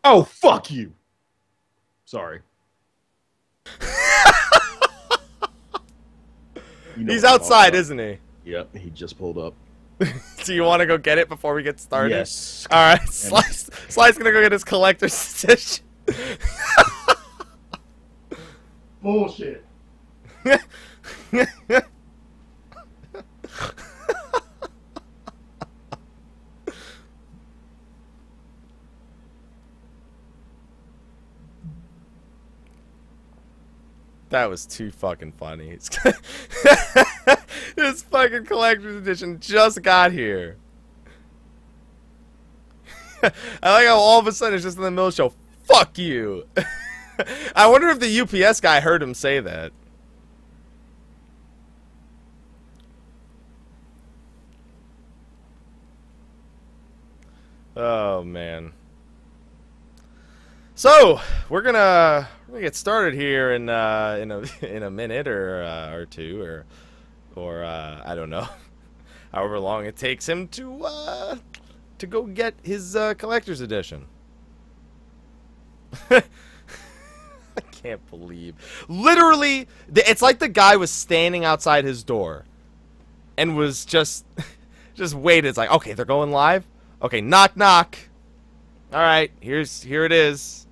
Oh, fuck you. Sorry. He's outside, isn't he? Yep, he just pulled up. Do you want to go get it before we get started? Yes. All right, Sly's gonna go get his collector's edition. Bullshit. That was too fucking funny. This fucking collector's edition just got here. I like how all of a sudden it's just in the middle of the show. Fuck you. I wonder if the UPS guy heard him say that. Oh man. So we're gonna get started here in a minute or two or I don't know, however long it takes him to go get his collector's edition. I can't believe, literally, it's like the guy was standing outside his door and was just waited. It's like, okay, they're going live. Okay, knock knock. All right, here it is.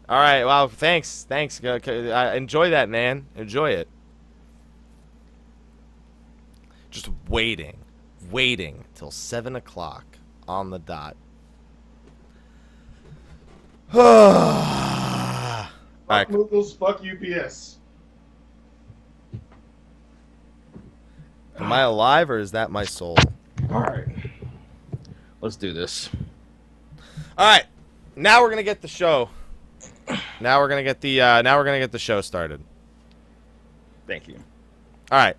All right, wow, thanks. Enjoy that, man. Enjoy it. Just waiting till 7 o'clock on the dot. Fuck Moogles, fuck UPS. Am I alive or is that my soul? All right, let's do this. All right, now we're gonna get the show. Now we're gonna get the show started. Thank you. All right.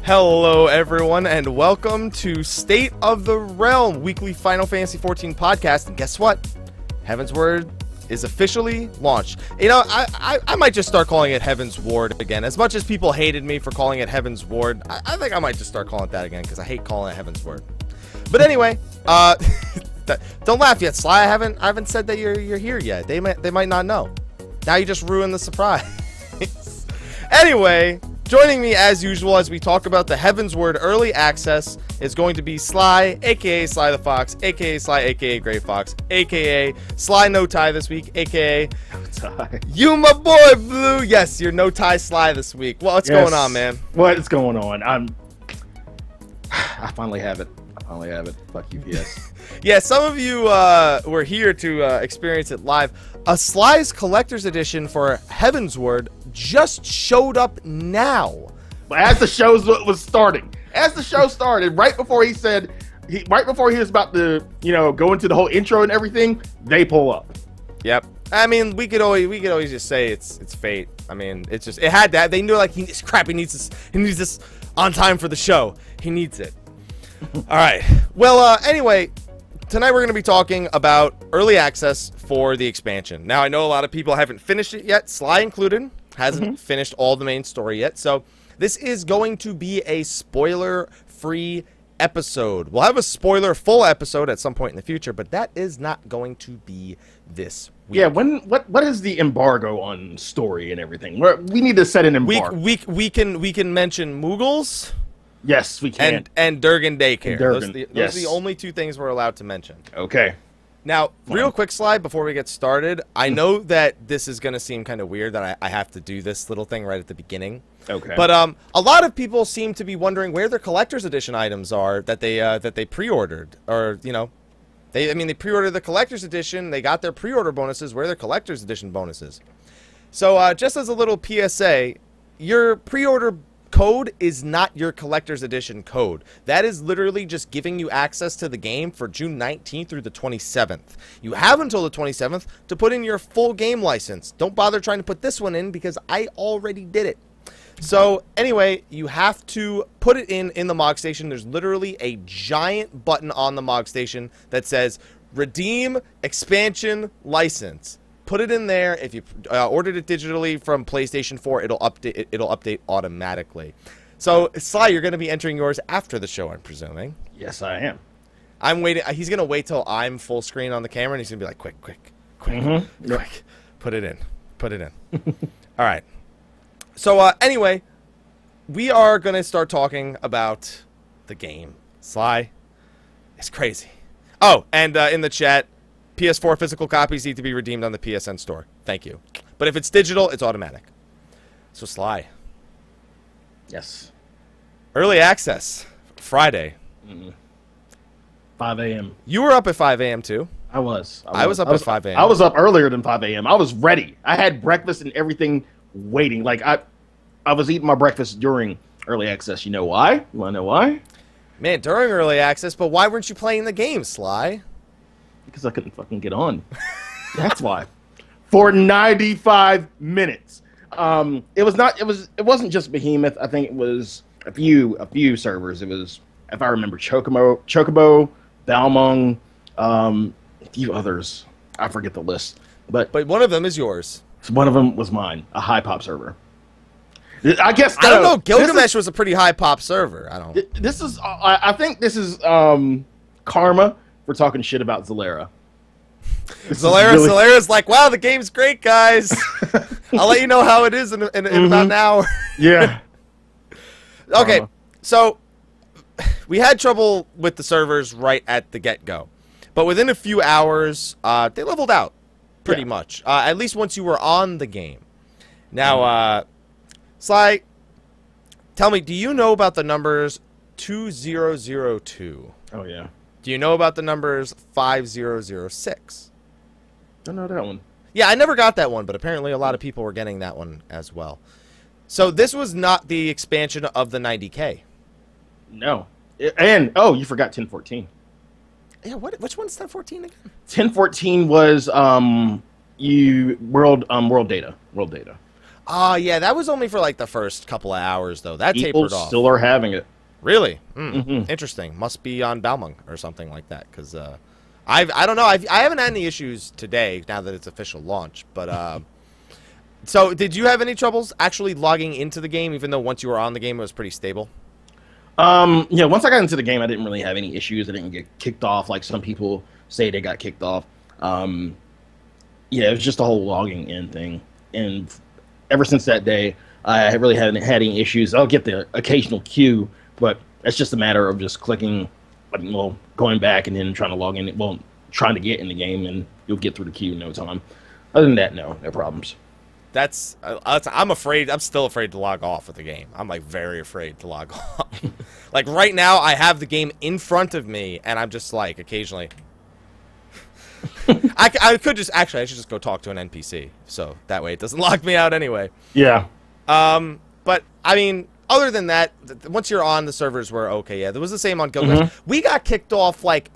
Hello, everyone, and welcome to State of the Realm, weekly Final Fantasy XIV podcast. And guess what? Heavensward is officially launched. You know, I might just start calling it Heavensward again. As much as people hated me for calling it Heavensward, I think I might just start calling it that again because I hate calling it Heavensward. But anyway, don't laugh yet, Sly. I haven't said that you're here yet. They might not know. Now you just ruined the surprise. Anyway. Joining me as usual as we talk about the Heavensward early access is going to be Slyh, aka Slythefox, aka Slyh, aka Greyfox, aka Slyh No Tie this week, aka No Tie. You my boy Blue. Yes, you're No Tie Slyh this week. What's going on, man? What is going on? I finally have it. Fuck UPS. Yeah, some of you were here to experience it live. Slyh's collector's edition for Heavensward just showed up now. But as the show was starting, right before he was about to, go into the whole intro and everything, they pull up. Yep. I mean, we could always just say it's fate. I mean, it had that. They knew, like, he needs this on time for the show. He needs it. All right. Well, anyway, tonight we're going to be talking about early access for the expansion. Now, I know a lot of people haven't finished it yet, Slyh included, hasn't finished all the main story yet. So this is going to be a spoiler-free episode. We'll have a spoiler-full episode at some point in the future, but that is not going to be this week. Yeah, what is the embargo on story and everything? We need to set an embargo. We can mention Moogles. Yes, we can. And Durgan Daycare. Durgan, those are the only two things we're allowed to mention. Okay. Now, real quick, Slyh, before we get started, I know that this is going to seem kind of weird that I have to do this little thing right at the beginning. Okay. But a lot of people seem to be wondering where their collector's edition items are that they pre-ordered, or They pre-ordered the collector's edition. They got their pre-order bonuses. Where are their collector's edition bonuses? So just as a little PSA, your pre-order code is not your collector's edition code. That is literally just giving you access to the game for June 19th through the 27th. You have until the 27th to put in your full game license. Don't bother trying to put this one in because I already did it. So anyway, you have to put it in the Mog Station. There's literally a giant button on the Mog Station that says Redeem Expansion License. Put it in there. If you ordered it digitally from PlayStation 4, it'll update automatically. So, Sly, you're going to be entering yours after the show, I'm presuming. Yes, I am. I'm waiting. He's going to wait till I'm full screen on the camera, and he's going to be like, quick, quick. Put it in. Put it in. All right. So, anyway, we are going to start talking about the game. Sly, it's crazy. Oh, and in the chat, PS4 physical copies need to be redeemed on the PSN store. Thank you. But if it's digital, it's automatic. So, Sly. Yes. Early access. Friday. 5 a.m. You were up at 5 a.m. too. I was up at 5 a.m. I was up earlier than 5 a.m. I was ready. I had breakfast and everything waiting. Like, I was eating my breakfast during early access. You know why? You want to know why? Man, during early access, but why weren't you playing the game, Sly? Because I couldn't fucking get on. That's why. For 95 minutes. It wasn't just Behemoth. I think it was a few servers. It was, if I remember, Chocobo, Balmung, a few others. I forget the list. But one of them is yours. One of them was mine, a high pop server. I guess I don't know. Gilgamesh was a pretty high pop server. I don't. I think this is karma for talking shit about Zalera. Zalera's like, wow, the game's great, guys. I'll let you know how it is in about an hour. Yeah. Okay, so we had trouble with the servers right at the get-go. But within a few hours, they leveled out pretty much. At least once you were on the game. Now, Sly, tell me, do you know about the numbers 2002? Oh, yeah. Do you know about the numbers 5006? Don't know that one. Yeah, I never got that one, but apparently a lot of people were getting that one as well. So this was not the expansion of the 90K. No. And, oh, you forgot 1014. Yeah, which one's 1014 again? 1014 was world data. Oh, yeah, that was only for like the first couple of hours, though. That tapered off. Still are having it. Really? Interesting. Must be on Balmung or something like that. Because I don't know. I haven't had any issues today now that it's official launch. But so did you have any troubles actually logging into the game, even though once you were on the game it was pretty stable? Yeah. Once I got into the game, I didn't really have any issues. I didn't get kicked off like some people say they got kicked off. Yeah, it was just a whole logging in thing. And ever since that day, I really haven't had any issues. I'll get the occasional queue. But it's just a matter of just clicking, well, going back and then trying to log in. Well, trying to get in the game, and you'll get through the queue in no time. Other than that, no problems. I'm afraid. I'm still afraid to log off with the game. I'm like very afraid to log off. Like right now, I have the game in front of me, and I'm just like occasionally. I could just I should just go talk to an NPC, so that way it doesn't lock me out anyway. Yeah. But I mean. Other than that, once you're on, the servers were okay. Yeah, there was the same on Gilgamesh. We got kicked off, like,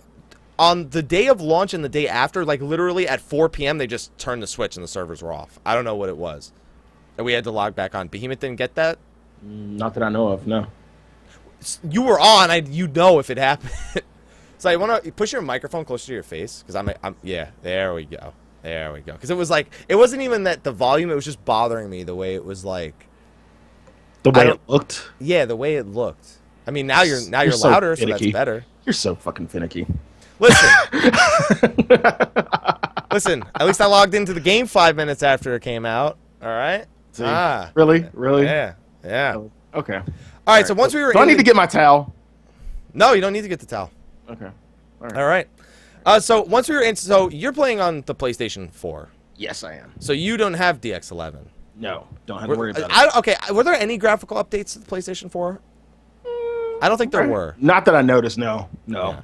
on the day of launch and the day after. Like, literally at 4 p.m., they just turned the switch and the servers were off. I don't know what it was. And we had to log back on. Behemoth didn't get that? Not that I know of, no. You were on. You'd know if it happened. So you want to push your microphone closer to your face? Because yeah, there we go. There we go. Because it was like, it wasn't even that the volume. It was just bothering me the way it was like. The way it looked? Yeah, the way it looked. I mean, now you're louder, so that's better. You're so fucking finicky. Listen. Listen, at least I logged into the game 5 minutes after it came out. All right? See, really? Yeah. Okay. All right, so once we were Do I need to get my towel? No, you don't need to get the towel. Okay. All right. So once we were in, so you're playing on the PlayStation 4. Yes, I am. So you don't have DX11. No, don't have to worry about it. Okay, were there any graphical updates to the PlayStation 4? I don't think there were. Not that I noticed, no. Yeah.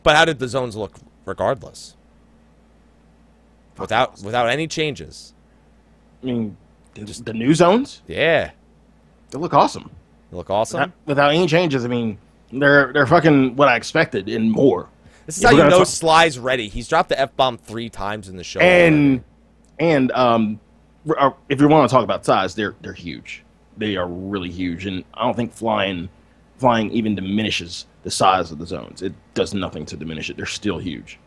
But how did the zones look regardless. Without any changes. I mean, just the new zones? Yeah. They look awesome. They look awesome? Without any changes, I mean, they're fucking what I expected and more. This is how you know Sly's ready. He's dropped the F-bomb 3 times in the show. And if you want to talk about size, they're huge. They are really huge, and I don't think flying even diminishes the size of the zones. It does nothing to diminish it. They're still huge.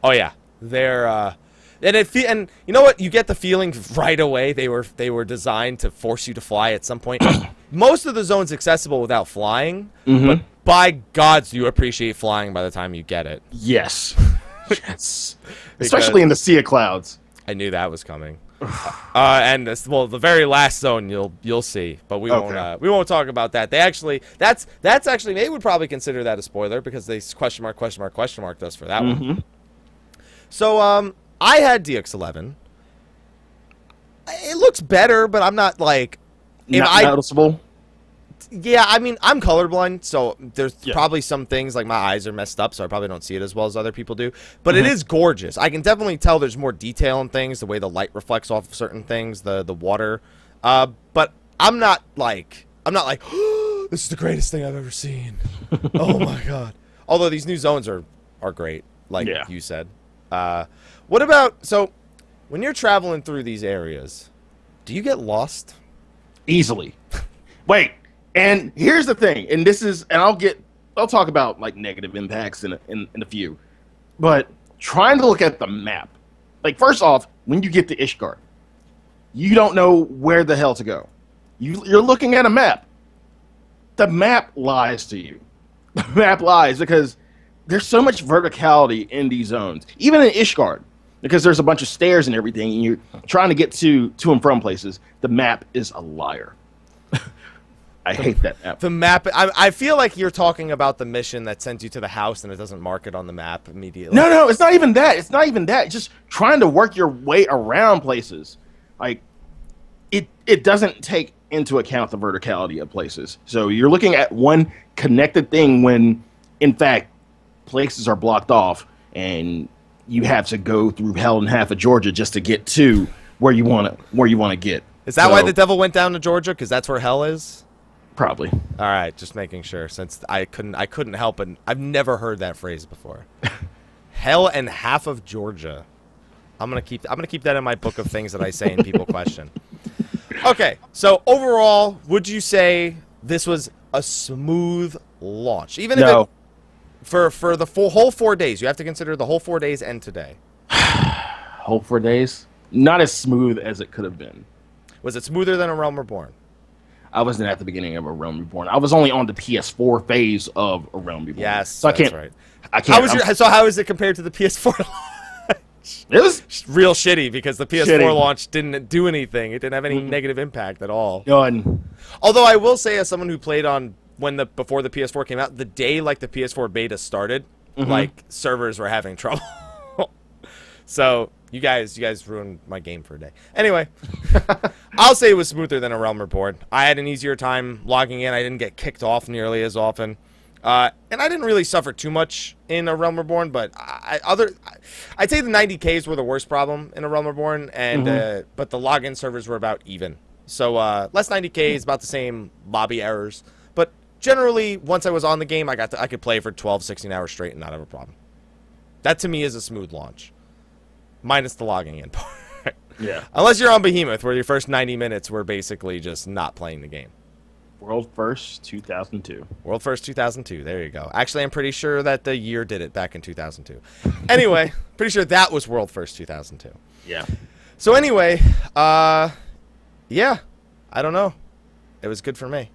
Oh yeah, they're and you know what? You get the feeling right away they were designed to force you to fly at some point. Most of the zones accessible without flying, but by gods, you appreciate flying by the time you get it. Yes, yes, especially in the sea of clouds. I knew that was coming. And the very last zone you'll see, but we won't talk about that. That's actually they would probably consider that a spoiler because they question marked us for that one. So I had DX11. It looks better, but I'm not like not noticeable. Yeah, I mean, I'm colorblind, so there's probably some things, like my eyes are messed up, so I probably don't see it as well as other people do. But it is gorgeous. I can definitely tell there's more detail in things, the way the light reflects off of certain things, the water. But I'm not like, oh, this is the greatest thing I've ever seen. Oh my god. Although these new zones are great, like you said. What about, so when you're traveling through these areas, do you get lost? Easily. Wait. And here's the thing, and I'll talk about like negative impacts in a few, but trying to look at the map, like first off, when you get to Ishgard, you don't know where the hell to go. You're looking at a map. The map lies to you. The map lies because there's so much verticality in these zones, even in Ishgard, because there's a bunch of stairs and everything, and you're trying to get to and from places. The map is a liar. I hate that map. The map. I feel like you're talking about the mission that sends you to the house and it doesn't mark it on the map immediately. No, it's not even that. It's not even that. It's just trying to work your way around places. Like, it doesn't take into account the verticality of places. So you're looking at one connected thing when, in fact, places are blocked off and you have to go through hell and half of Georgia just to get to where you want to get. Is that why the devil went down to Georgia? Because that's where hell is? Probably. All right, just making sure, since I couldn't help it. I've never heard that phrase before. Hell and half of Georgia. I'm gonna keep that in my book of things that I say and people question. Okay, so overall, would you say this was a smooth launch? Even if for the whole 4 days, you have to consider the whole 4 days and today. Whole 4 days, not as smooth as it could have been. Was it smoother than A Realm Reborn? I wasn't at the beginning of A Realm Reborn. I was only on the PS4 phase of A Realm Reborn. Yes, so that's right. I can't. How is it compared to the PS4 launch? It was real shitty because the PS4 launch didn't do anything. It didn't have any negative impact at all. None. Although I will say, as someone who played on before the PS4 came out, the day like the PS4 beta started, like servers were having trouble. So you guys ruined my game for a day. Anyway, I'll say it was smoother than A Realm Reborn. I had an easier time logging in. I didn't get kicked off nearly as often. And I didn't really suffer too much in A Realm Reborn, but I'd say the 90Ks were the worst problem in A Realm Reborn, and but the login servers were about even. So less 90Ks, about the same lobby errors. But generally, once I was on the game, I could play for 12, 16 hours straight and not have a problem. That to me is a smooth launch. Minus the logging in part. Yeah. Unless you're on Behemoth, where your first 90 minutes were basically just not playing the game. World First 2002. World First 2002. There you go. Actually, I'm pretty sure that the year did it back in 2002. Anyway, pretty sure that was World First 2002. Yeah. So anyway, yeah. I don't know. It was good for me.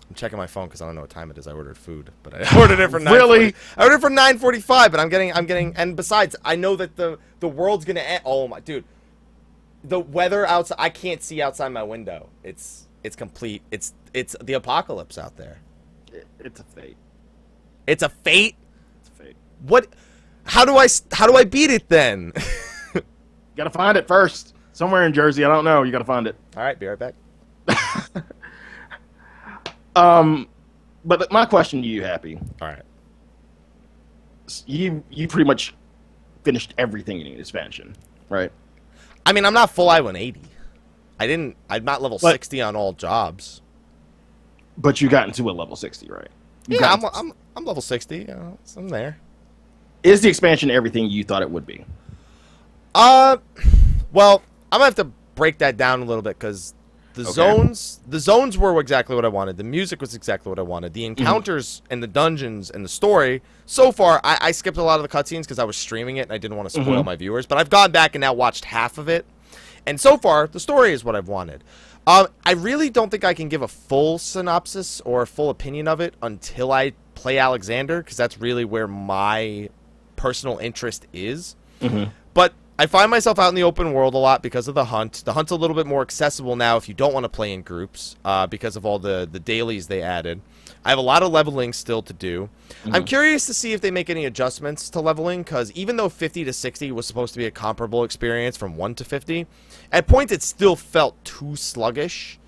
I'm checking my phone because I don't know what time it is. I ordered food, but I ordered it for 9:40. Really? I ordered it for 9:45, but I'm getting, and besides, I know that the world's gonna end. Oh my, dude, the weather outside, I can't see outside my window. It's complete. It's the apocalypse out there. It's a fate. It's a fate. It's a fate. What? How do I beat it then? You gotta find it first. Somewhere in Jersey. I don't know. You gotta find it. All right, be right back. But my question to you, Happy. All right. you pretty much finished everything in the expansion, right? I mean, I'm not full I-180. I'm not level 60 on all jobs. But you got into a level 60, right? Yeah, I'm level 60. You know, so I'm there. Is the expansion everything you thought it would be? Well, I'm gonna have to break that down a little bit because the zones were exactly what I wanted. The music was exactly what I wanted. The encounters and the dungeons and the story. So far, I skipped a lot of the cutscenes because I was streaming it and I didn't want to spoil my viewers. But I've gone back and now watched half of it, and so far the story is what I've wanted. I really don't think I can give a full synopsis or a full opinion of it until I play Alexander, because that's really where my personal interest is. But I find myself out in the open world a lot because of the hunt. The hunt's a little bit more accessible now if you don't want to play in groups because of all the dailies they added. I have a lot of leveling still to do. I'm curious to see if they make any adjustments to leveling, because even though 50 to 60 was supposed to be a comparable experience from 1 to 50, at points it still felt too sluggish.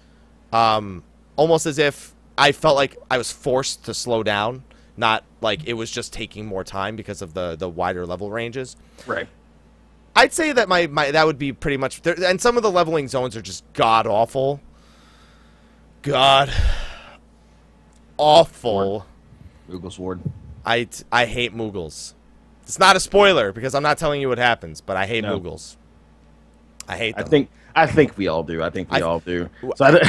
Almost as if I felt like I was forced to slow down, not like it was just taking more time because of the wider level ranges. Right. I'd say that that would be pretty much there, and some of the leveling zones are just god awful. God awful. Moogle Sword. I hate Moogles. It's not a spoiler because I'm not telling you what happens, but I hate Moogles. I hate them. I think we all do. I think we all do. So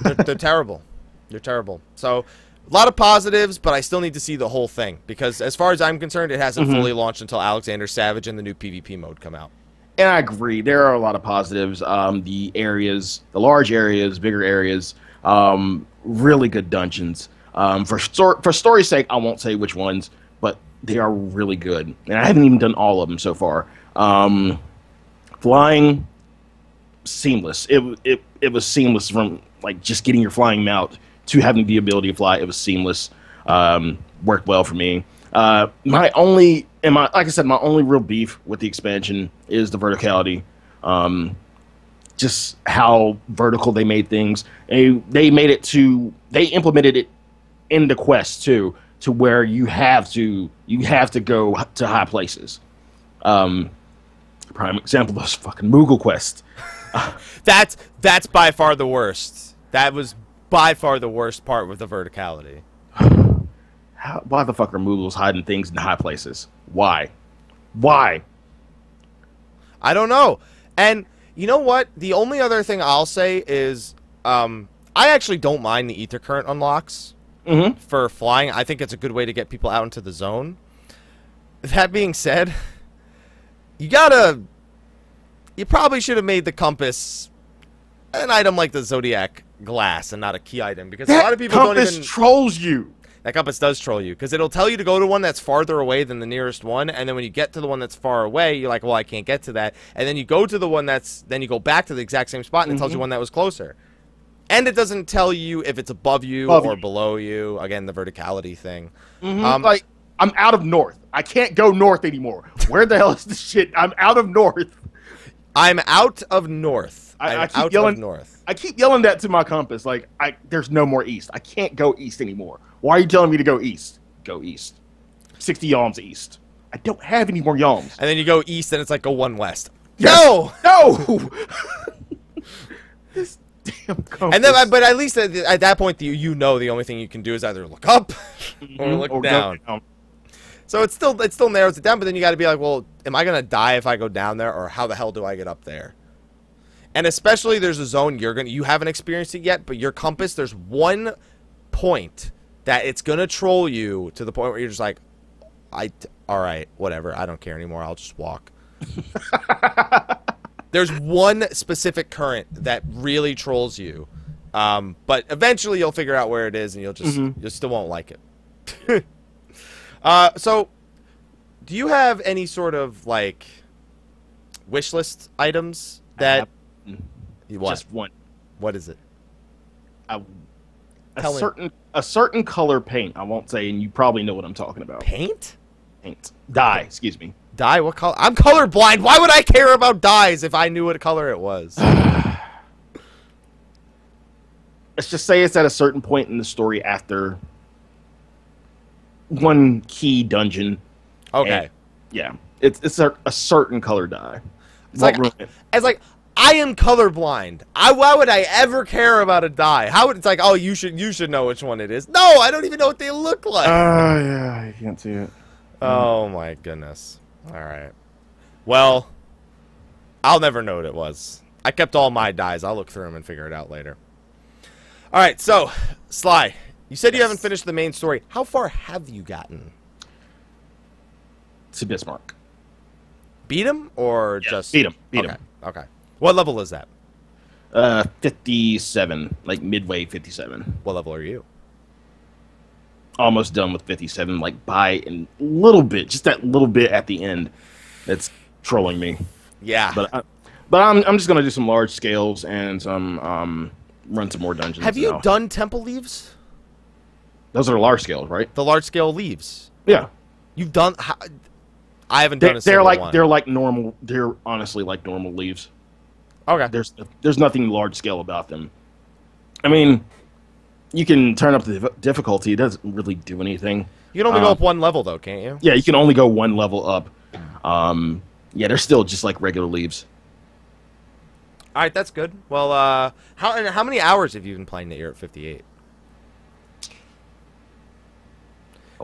they're terrible. They're terrible. So a lot of positives, but I still need to see the whole thing because as far as I'm concerned, it hasn't fully launched until Alexander Savage and the new PvP mode come out. And I agree. There are a lot of positives. The areas, the large areas, bigger areas, really good dungeons. For story's sake, I won't say which ones, but they are really good. And I haven't even done all of them so far. Flying, seamless. It was seamless from like just getting your flying mount to having the ability to fly. It was seamless. Worked well for me. Like I said, my only real beef with the expansion is the verticality. Just how vertical they made things. They implemented it in the quest too, to where you have to go to high places. Prime example was fucking Moogle Quest. That's by far the worst. That was by far the worst part with the verticality. Why the fuck are Moogles hiding things in high places? Why? Why? I don't know. And you know what? The only other thing I'll say is I actually don't mind the ether current unlocks for flying. I think it's a good way to get people out into the zone. That being said, you probably should have made the compass an item like the Zodiac glass and not a key item, because a lot of people don't even... Compass trolls you. That compass does troll you, because it'll tell you to go to one that's farther away than the nearest one, and then when you get to the one that's far away, you're like, well, I can't get to that. And then you go to the one then you go back to the exact same spot, and it tells you one that was closer. And it doesn't tell you if it's above you or below you. Again, the verticality thing. Like, I'm out of north. I can't go north anymore. Where the hell is this shit? I'm out of north. I'm out of north. I keep yelling north. I keep yelling that to my compass. Like, there's no more east. I can't go east anymore. Why are you telling me to go east? Go east. 60 yalms east. I don't have any more yalms. And then you go east, and it's like go 1 west. Yes. No! This damn compass. And then, but at least at that point, you know the only thing you can do is either look up or look down. So it still narrows it down, but then you got to be like, well, am I gonna die if I go down there, or how the hell do I get up there? And especially, there's a zone you haven't experienced it yet, but your compass, there's one point that it's gonna troll you to the point where you're just like, all right, whatever, I don't care anymore. I'll just walk. There's one specific current that really trolls you, but eventually you'll figure out where it is, and you'll just you still won't like it. So, do you have any sort of like wish list items that? What? Just one. What is it? A certain color paint. I won't say, and you probably know what I'm talking about. Paint? Paint. Dye. Excuse me. Dye? What color? I'm colorblind. Why would I care about dyes if I knew what color it was? Let's just say it's at a certain point in the story after one key dungeon. Okay. And, yeah, it's a certain color die. It's like I am colorblind. Why would I ever care about a die? How would it's like? Oh, you should know which one it is. No, I don't even know what they look like. Yeah, you can't see it. Oh my goodness. All right. Well, I'll never know what it was. I kept all my dies. I'll look through them and figure it out later. All right. So, Sly, you said you haven't finished the main story. How far have you gotten? To Bismarck. Beat him or just beat him? Beat him. Okay. What level is that? 57, like midway 57. What level are you? Almost done with 57, like by a little bit, just that little bit at the end. That's trolling me. Yeah. But I'm just gonna do some large scales and some run some more dungeons. Have you done temple leaves? Those are large scales, right? The large scale leaves. Yeah. You've done. I haven't done a single one. They're like normal. They're honestly like normal leaves. Okay. There's nothing large scale about them. I mean, you can turn up the difficulty. It doesn't really do anything. You can only go up one level though, can't you? Yeah, you can only go one level up. Yeah, they're still just like regular leaves. All right, that's good. Well, how many hours have you been playing that you're at 58?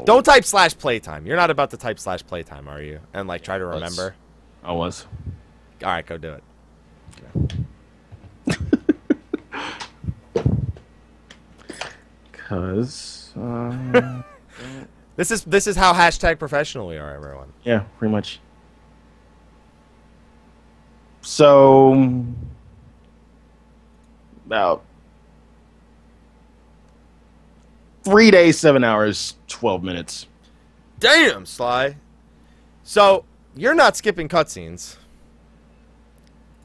Don't type /playtime. You're not about to type /playtime, are you? And like try to remember. I was. All right, go do it. Cause this is how #professional we are, everyone. Yeah, pretty much. So about 3 days, 7 hours, 12 minutes. Damn, Sly. So you're not skipping cutscenes.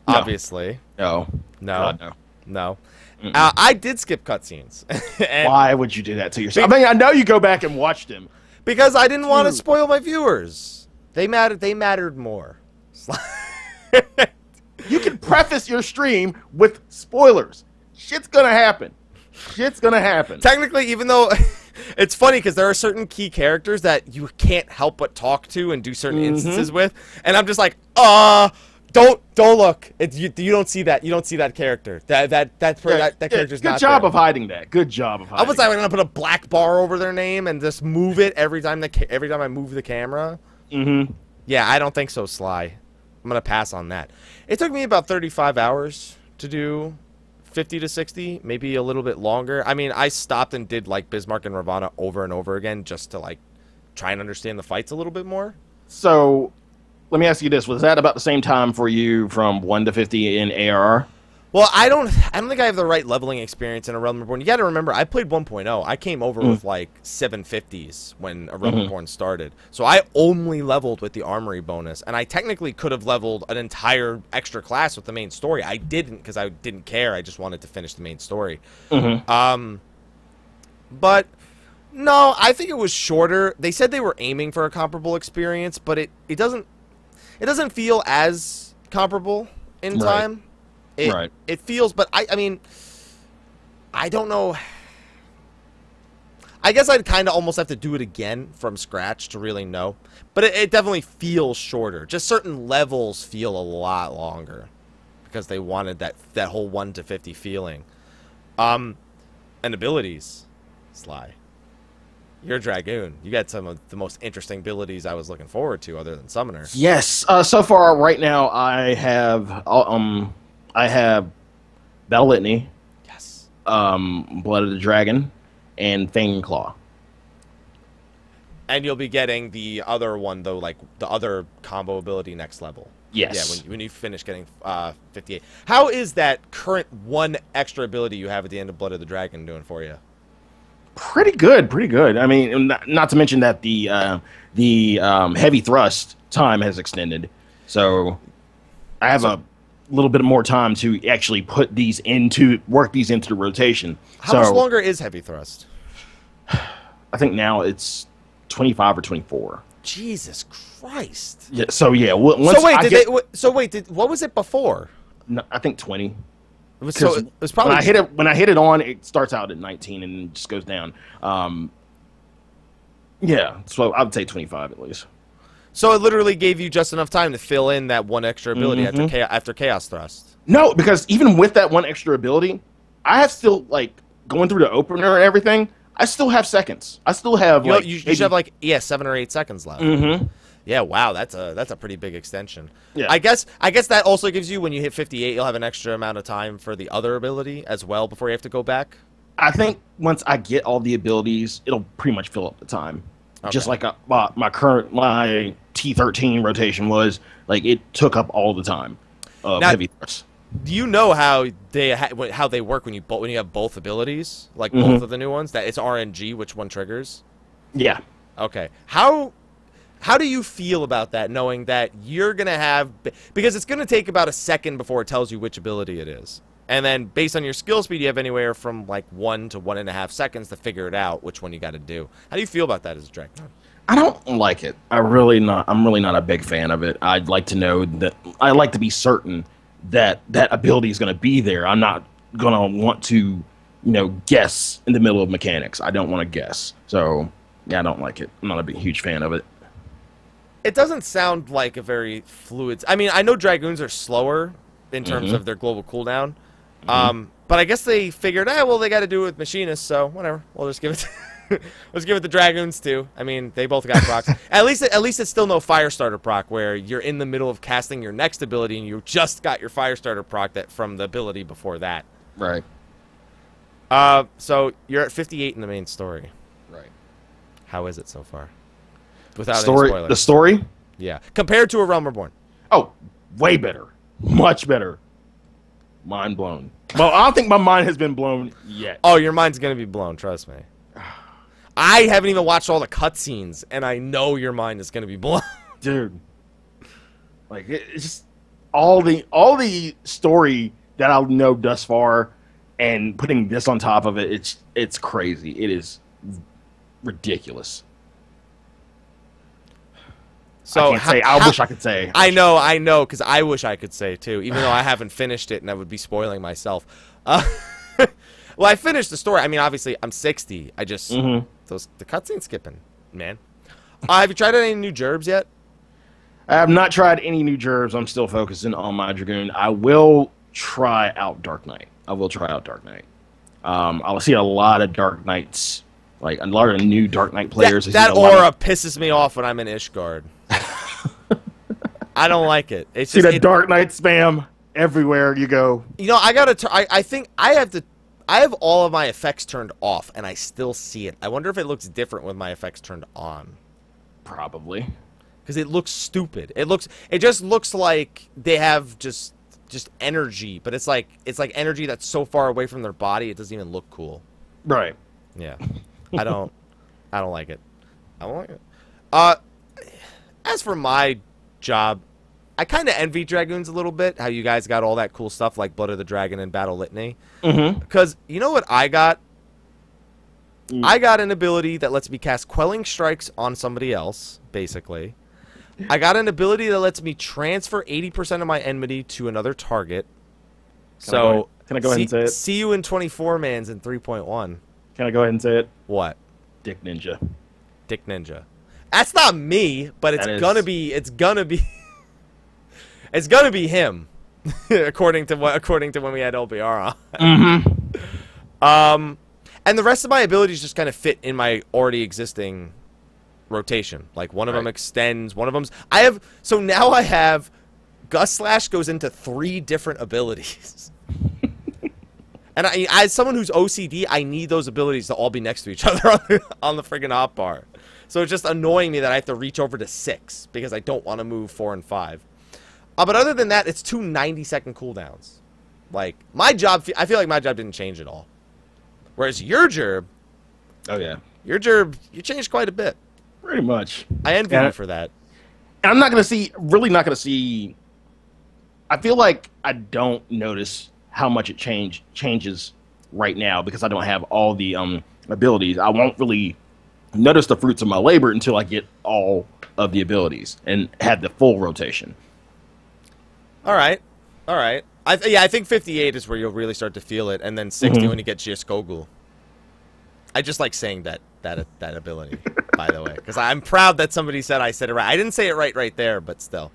No. Obviously. No. No. God, no. I did skip cutscenes. Why would you do that to yourself? I mean, I know you go back and watch them. Because I didn't want to spoil my viewers. They mattered more. You can preface your stream with spoilers. Shit's gonna happen. Shit's gonna happen. Technically, even though it's funny because there are certain key characters that you can't help but talk to and do certain instances with, and I'm just like, don't look. You don't see that. You don't see that character. That character's not. Good job there. of hiding that. Good job of hiding. I was like, I'm gonna put a black bar over their name and just move it every time I move the camera. Yeah, I don't think so, Sly. I'm gonna pass on that. It took me about 35 hours to do 50 to 60, maybe a little bit longer. I mean, I stopped and did like Bismarck and Ravana over and over again just to like try and understand the fights a little bit more. So, let me ask you this: was that about the same time for you from 1 to 50 in ARR? Well, I don't think I have the right leveling experience in A Realm Reborn. You got to remember, I played 1.0. I came over with like 750s when A Realm Reborn started. So I only leveled with the armory bonus, and I technically could have leveled an entire extra class with the main story. I didn't because I didn't care. I just wanted to finish the main story. But no, I think it was shorter. They said they were aiming for a comparable experience, but it doesn't feel as comparable in time. It feels, but I mean, I don't know. I guess I'd kind of almost have to do it again from scratch to really know. But it definitely feels shorter. Just certain levels feel a lot longer because they wanted that whole 1 to 50 feeling. And abilities, Sly. You're a Dragoon. You got some of the most interesting abilities I was looking forward to other than Summoner. Yes. So far, right now, I have Battle Litany, yes, Blood of the Dragon, and Fang and Claw. And you'll be getting the other one, though, like the other combo ability next level. Yes. Yeah, when you finish getting 58. How is that current one extra ability you have at the end of Blood of the Dragon doing for you? Pretty good, pretty good. I mean, not to mention that the heavy thrust time has extended. So I have a little bit more time to actually work these into the rotation. How much longer is heavy thrust? I think now it's 25 or 24. Jesus Christ. Yeah. So yeah. What was it before? No, I think 20. It was probably when I hit it on, it starts out at 19 and just goes down. Yeah, so I would say 25 at least. So it literally gave you just enough time to fill in that one extra ability after Chaos Thrust. No, because even with that one extra ability, I have still, like, going through the opener and everything, I still have seconds. I still have, you should have, like, 7 or 8 seconds left. Yeah, wow, that's a pretty big extension. Yeah. I guess that also gives you, when you hit 58, you'll have an extra amount of time for the other ability as well before you have to go back. I think once I get all the abilities, it'll pretty much fill up the time. Okay. Just like my T13 rotation was, like, it took up all the time of heavy thrust. Do you know how they work when you have both abilities, like both of the new ones? That it's RNG, which one triggers? Yeah. Okay. How do you feel about that, knowing that you're gonna have, because it's gonna take about a second before it tells you which ability it is, and then based on your skill speed, you have anywhere from like 1 to 1.5 seconds to figure it out which one you got to do. How do you feel about that as a Dragon? I don't like it. I'm really not a big fan of it. I'd like to know that. I like to be certain that that ability is going to be there. I'm not going to want to, guess in the middle of mechanics. I don't want to guess. So, yeah, I don't like it. I'm not a huge fan of it. It doesn't sound like a very fluid. I mean, I know Dragoons are slower in terms of their global cooldown. But I guess they figured, well, they got to do it with Machinists, so whatever. We'll just give it let's give it the Dragoons too. I mean, they both got procs. At least it's still no Firestarter proc where you're in the middle of casting your next ability and you just got your Firestarter proc from the ability before that. Right. So you're at 58 in the main story. Right. How is it so far? Without any spoilers. The story? Yeah. Compared to A Realm Reborn. Oh, way better. Much better. Mind blown. Well, I don't think my mind has been blown yet. Oh, your mind's going to be blown, trust me. I haven't even watched all the cutscenes, and I know your mind is going to be blown. Dude. Like, it's just all the story that I know thus far, and putting this on top of it, it's crazy. It is ridiculous. So I wish I could say. I know, because I wish I could say, too, even though I haven't finished it, and I would be spoiling myself. Well, I finished the story. I mean, obviously, I'm 60. I just... the cutscene skipping, man. Have you tried any new gerbs yet? I have not tried any new gerbs. I'm still focusing on my Dragoon. I will try out Dark Knight. I'll see a lot of Dark Knights, like a lot of new Dark Knight players. That aura pisses me off when I'm in Ishgard. I don't like it. It's see the Dark Knight spam everywhere you go. I think I have all of my effects turned off, and I still see it. I wonder if it looks different with my effects turned on. Probably. Because it looks stupid. It just looks like they have just energy, but it's like energy that's so far away from their body it doesn't even look cool. Right. Yeah. I don't like it. I don't like it. As for my job, I kind of envy Dragoons a little bit, how you guys got all that cool stuff like Blood of the Dragon and Battle Litany. Because you know what I got? I got an ability that lets me cast Quelling Strikes on somebody else, basically. I got an ability that lets me transfer 80% of my enmity to another target. Can I go ahead and say it? See you in 24 mans in 3.1. Can I go ahead and say it? What? Dick Ninja. Dick Ninja. That's not me, but it's gonna be it's gonna be him. according to when we had LBR on. And the rest of my abilities just kind of fit in my already existing rotation. Like one of them extends, one of them's now I have Gust Slash goes into 3 different abilities. And as someone who's OCD, I need those abilities to all be next to each other on the friggin' hotbar. So it's just annoying me that I have to reach over to 6 because I don't want to move 4 and 5. But other than that, it's 2 90-second cooldowns. Like, my job, I feel like my job didn't change at all. Whereas your gerb... Oh, yeah. Your gerb, you changed quite a bit. Pretty much. I envy you for that. And I'm not going to see... Really not going to see... I feel like I don't notice how much it changes right now because I don't have all the abilities. I won't really notice the fruits of my labor until I get all of the abilities and have the full rotation. All right. I think 58 is where you'll really start to feel it, and then 60 when you get Giaskogul. I just like saying that ability. by the way, because I'm proud that somebody said I said it right. I didn't say it right there, but still.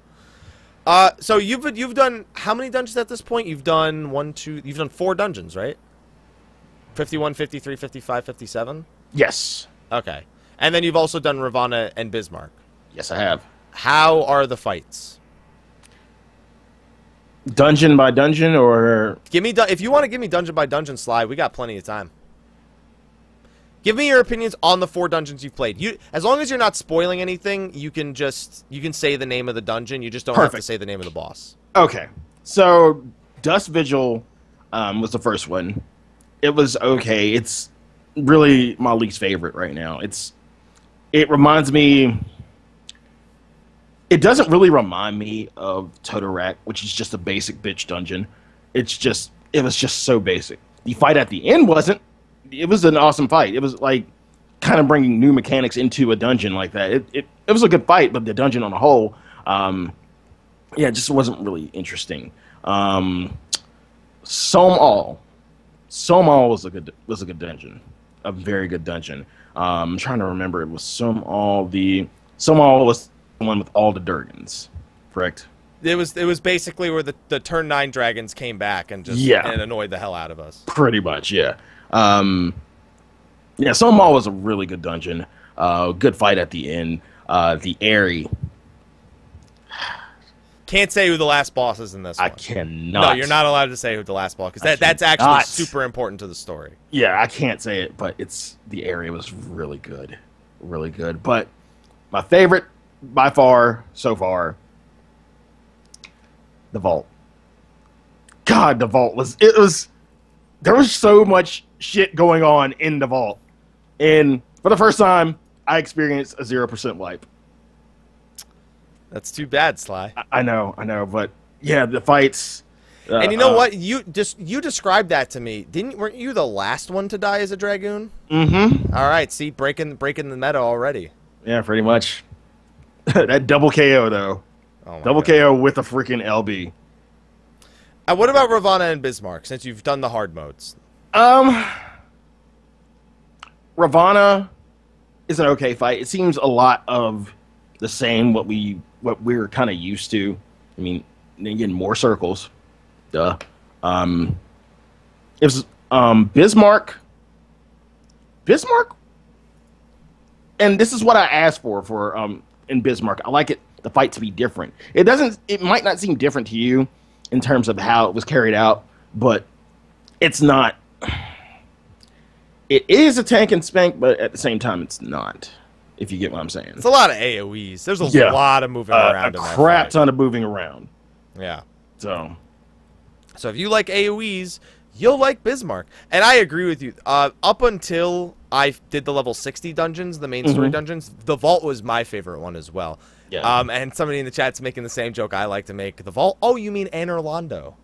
So you've done how many dungeons at this point? You've done you've done 4 dungeons, right? 51, 53, 55, 57? Yes. Okay. And then you've also done Ravana and Bismarck. Yes, I have. How are the fights? Dungeon by dungeon, or If you want to give me dungeon by dungeon, Sly, we got plenty of time. Give me your opinions on the 4 dungeons you've played. As long as you're not spoiling anything, you can say the name of the dungeon. You just don't have to say the name of the boss. Okay. So Dust Vigil was the first one. It was okay. It's really my least favorite right now. It reminds me. It doesn't really remind me of Totorak, which is just a basic bitch dungeon. It was just so basic. The fight at the end wasn't. It was an awesome fight. It was like kind of bringing new mechanics into a dungeon like that. It was a good fight, but the dungeon on a whole, it just wasn't really interesting. Somall was a good dungeon, a very good dungeon. I'm trying to remember. It was Somall was the one with all the Durgans, correct? It was basically where the turn 9 dragons came back and and annoyed the hell out of us. Pretty much, yeah. Somall was a really good dungeon. Good fight at the end. The Airy. Can't say who the last boss is in this one. I cannot. No, you're not allowed to say who the last boss, because that's actually super important to the story. Yeah, I can't say it, but the area was really good. Really good. But my favorite by far so far, the Vault. God, the Vault there was so much shit going on in the Vault. And for the first time, I experienced a 0% wipe. That's too bad, Sly. I know, but yeah, the fights. And you know what? You described that to me. Weren't you the last one to die as a dragoon? Mm-hmm. All right, see, breaking the meta already. Yeah, pretty much. That double KO though. Oh double God. KO with a freaking LB. What about Ravana and Bismarck, since you've done the hard modes? Ravana is an okay fight. It seems a lot of the same what we're kind of used to. I mean, again, more circles. Duh. It was Bismarck. And this is what I asked for in Bismarck. I like the fight to be different. It might not seem different to you in terms of how it was carried out, but it's not. It is a tank and spank, but at the same time, it's not. If you get what I'm saying. It's a lot of AoEs. There's a lot of moving around. A crap ton of moving around. Yeah. So if you like AoEs, you'll like Bismarck. And I agree with you. Up until I did the level 60 dungeons, the main story dungeons, the Vault was my favorite one as well. Yeah. And somebody in the chat's making the same joke I like to make. The Vault? Oh, you mean Anne Orlando.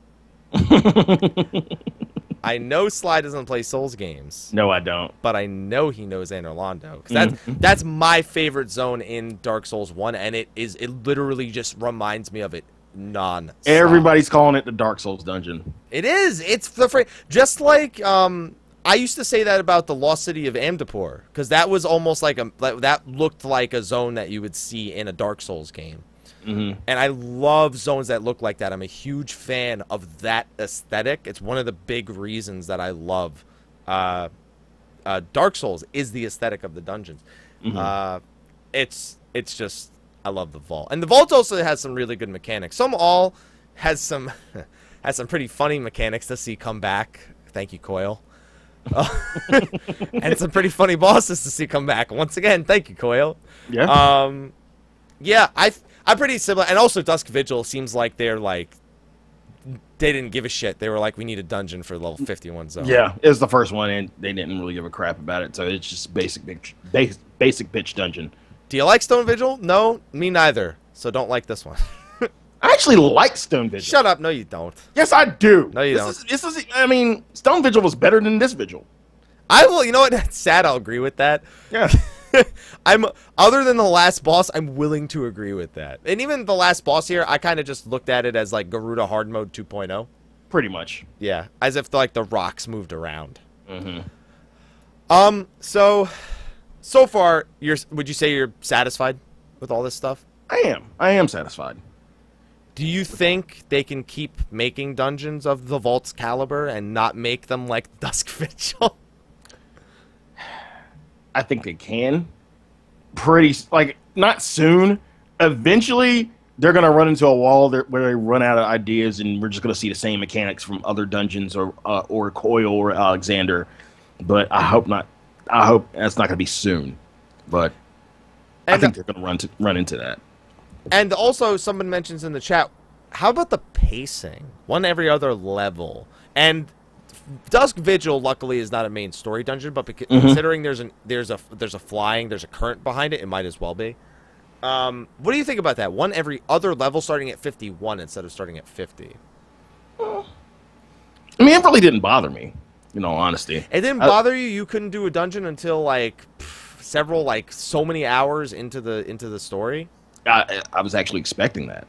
I know Sly doesn't play Souls games. No, I don't. But I know he knows Anne Orlando. That's my favorite zone in Dark Souls 1, and it literally just reminds me of it non-stop. Everybody's calling it the Dark Souls dungeon. It is. It's just like I used to say that about the Lost City of Amdapur, because that was almost like that looked like a zone that you would see in a Dark Souls game. And I love zones that look like that. I'm a huge fan of that aesthetic. It's one of the big reasons that I love Dark Souls is the aesthetic of the dungeons. It's just, I love the Vault. And the Vault also has some really good mechanics. Somall has some pretty funny mechanics to see come back. Thank you, Coil. And some pretty funny bosses to see come back. Once again, thank you, Coil. Yeah. Yeah, I'm pretty similar. And also Dusk Vigil seems like they didn't give a shit. They were like, we need a dungeon for level 51 zone. Yeah, it was the first one, and they didn't really give a crap about it. So it's just basic bitch dungeon. Do you like Stone Vigil? No, me neither. So don't like this one. I actually like Stone Vigil. Shut up. No, you don't. Yes, I do. No, you don't. I mean, Stone Vigil was better than this Vigil. I will. You know what? That's sad. I'll agree with that. Yeah. Other than the last boss, I'm willing to agree with that. And even the last boss here, I kind of just looked at it as like Garuda Hard Mode 2.0. Pretty much. Yeah, as if like the rocks moved around. So so far, would you say you're satisfied with all this stuff? I am satisfied. Do you think they can keep making dungeons of the Vault's caliber and not make them like Dusk Vigil? I think they can. Not soon. Eventually, they're going to run into a wall where they run out of ideas, and we're just going to see the same mechanics from other dungeons or Coil or Alexander. But I hope not. I hope that's not going to be soon. But I think they're going to run into that. And also, someone mentions in the chat, how about the pacing? One every other level. And Dusk Vigil, luckily, is not a main story dungeon, but considering there's a current behind it, it might as well be. What do you think about that? One every other level starting at 51 instead of starting at 50. I mean, it really didn't bother me, in all honesty. It didn't bother you? You couldn't do a dungeon until so many hours into the story? I was actually expecting that,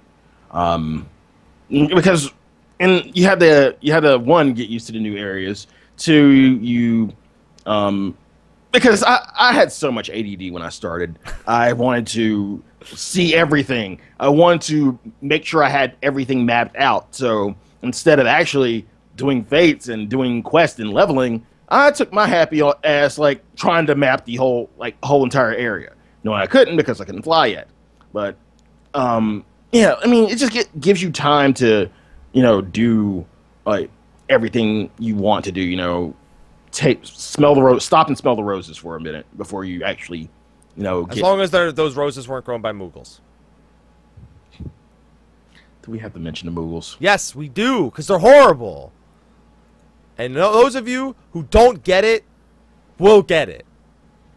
because you had to one, get used to the new areas. Two, because I had so much ADD when I started. I wanted to see everything. I wanted to make sure I had everything mapped out. So instead of actually doing fates and doing quests and leveling, I took my happy ass trying to map the whole entire area. No, I couldn't because I couldn't fly yet. But yeah, I mean, it just gives you time to do everything you want to do. Stop and smell the roses for a minute before you actually as long as those roses weren't grown by Moogles. Do we have to mention the Moogles? Yes, we do, because they're horrible. And those of you who don't get it will get it.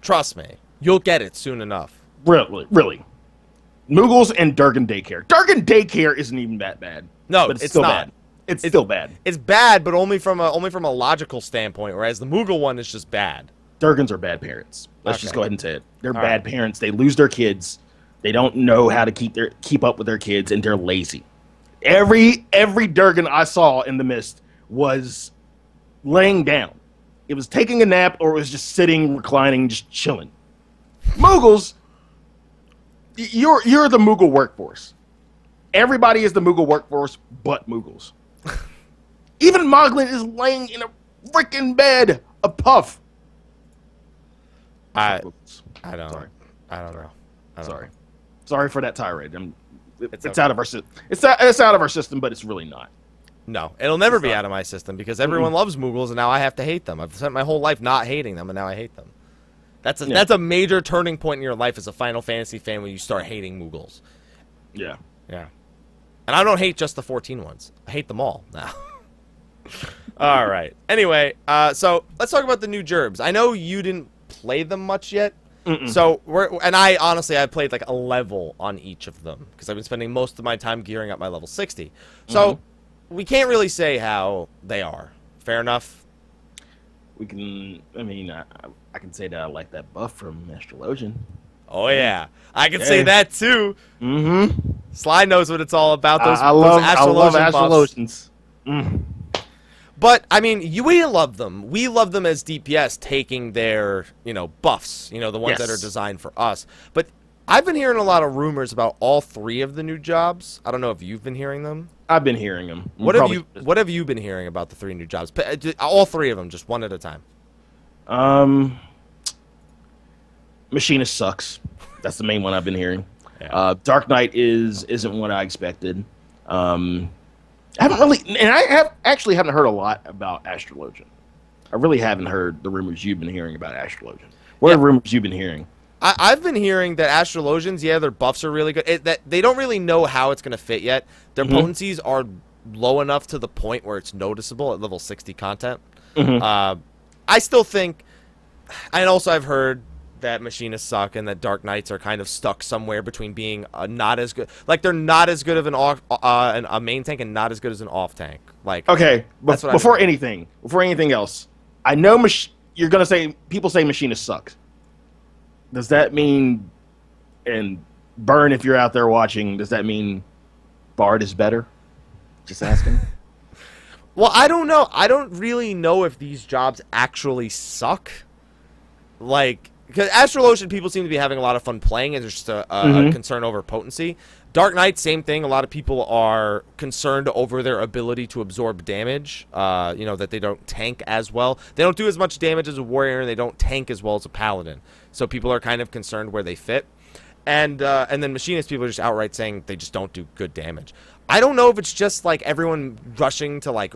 Trust me, you'll get it soon enough. Really. Moogles and Durgan Daycare. Durgan Daycare isn't even that bad. No, but it's still not. Bad. It's still bad. It's bad, but only from a logical standpoint, whereas the Moogle one is just bad. Durgans are bad parents. Let's just go ahead and say it. They're All bad parents. They lose their kids. They don't know how to keep up with their kids, and they're lazy. Every Durgan I saw in the mist was laying down. It was taking a nap, or it was just sitting, reclining, just chilling. Moogles, you're the Moogle workforce. Everybody is the Moogle workforce, but Moogles. Even Moglin is laying in a freaking bed, a puff. I don't know. Sorry for that tirade. It's out of our system. It's out of our system, but it's really not. No, it'll never be out of my system because everyone loves Moogles, and now I have to hate them. I've spent my whole life not hating them, and now I hate them. That's a major turning point in your life as a Final Fantasy fan when you start hating Moogles. Yeah. Yeah. And I don't hate just the 14 ones. I hate them all now. All right. Anyway, so let's talk about the new gerbs. I know you didn't play them much yet. So I played like a level on each of them because I've been spending most of my time gearing up my level 60. So we can't really say how they are. Fair enough. We can. I mean, I can say that I like that buff from Astrologian. Oh yeah, I can say that too. Sly knows what it's all about. I love Astrologians. But I mean, we love them. We love them as DPS taking their buffs. The ones that are designed for us. But I've been hearing a lot of rumors about all three of the new jobs. I don't know if you've been hearing them. I've been hearing them. What have you been hearing about the three new jobs? All three of them, just one at a time. Machinist sucks. That's the main one I've been hearing. Yeah. Dark Knight isn't what I expected. I haven't really, and I haven't heard a lot about Astrologian. I really haven't heard the rumors you've been hearing about Astrologian. What are rumors you've been hearing? I've been hearing that Astrologians, their buffs are really good. That they don't really know how it's going to fit yet. Their potencies are low enough to the point where it's noticeable at level 60 content. I still think, and also I've heard that Machinists suck and that Dark Knights are kind of stuck somewhere between being not as good. Like, they're not as good of a main tank and not as good as an off tank. Like, okay, before anything else, I know you're going to say, people say Machinist sucks. Does that mean, and Burn, if you're out there watching, does that mean Bard is better? Just asking. Well, I don't know. I don't really know if these jobs actually suck. Like, because Astral Ocean, people seem to be having a lot of fun playing, and there's just a concern over potency. Dark Knight, same thing. A lot of people are concerned over their ability to absorb damage. You know, that they don't tank as well. They don't do as much damage as a warrior, and they don't tank as well as a paladin. So people are kind of concerned where they fit. And then machinist people are just outright saying they just don't do good damage. I don't know if it's just like everyone rushing to like,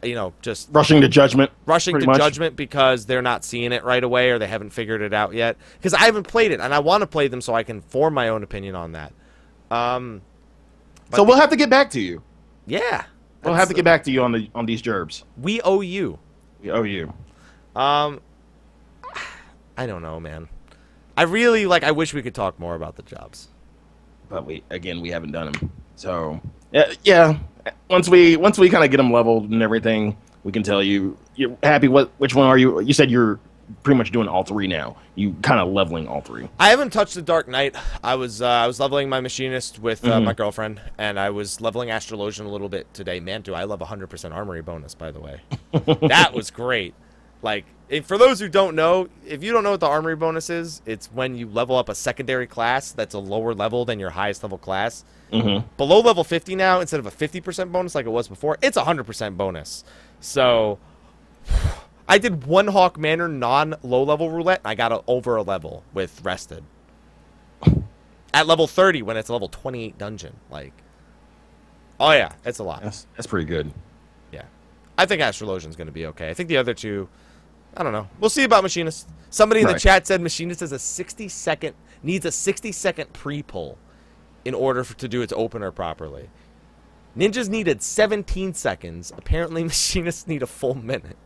you know, just rushing to judgment. Rushing to judgment because they're not seeing it right away or they haven't figured it out yet. Because I haven't played it and I want to play them so I can form my own opinion on that. So we'll have to get back to you. Yeah, we'll have to get back to you on these gerbs. We owe you. We owe you. I don't know, man. I really I wish we could talk more about the jobs, but we haven't done them. So yeah. Once we kind of get them leveled and everything, we can tell you. You're happy. Which one are you? You said you're pretty much doing all three now. You kind of leveling all three. I haven't touched the Dark Knight. I was leveling my machinist with my girlfriend, and I was leveling Astrologian a little bit today. Man, do I love 100% armory bonus, by the way. That was great. Like, for those who don't know, if you don't know what the armory bonus is, it's when you level up a secondary class that's a lower level than your highest level class. Below level 50 now, instead of a 50% bonus like it was before, it's a 100% bonus. So I did one Hawk Manor non-low level roulette, and I got over a level with rested. At level 30 when it's a level 28 dungeon. Like, oh yeah, it's a lot. That's pretty good. Yeah. I think Astrologian's going to be okay. I think the other two, I don't know. We'll see about Machinist. Somebody in the chat said Machinist has needs a 60-second pre-pull in order to do its opener properly. Ninjas needed 17 seconds. Apparently, Machinists need a full minute.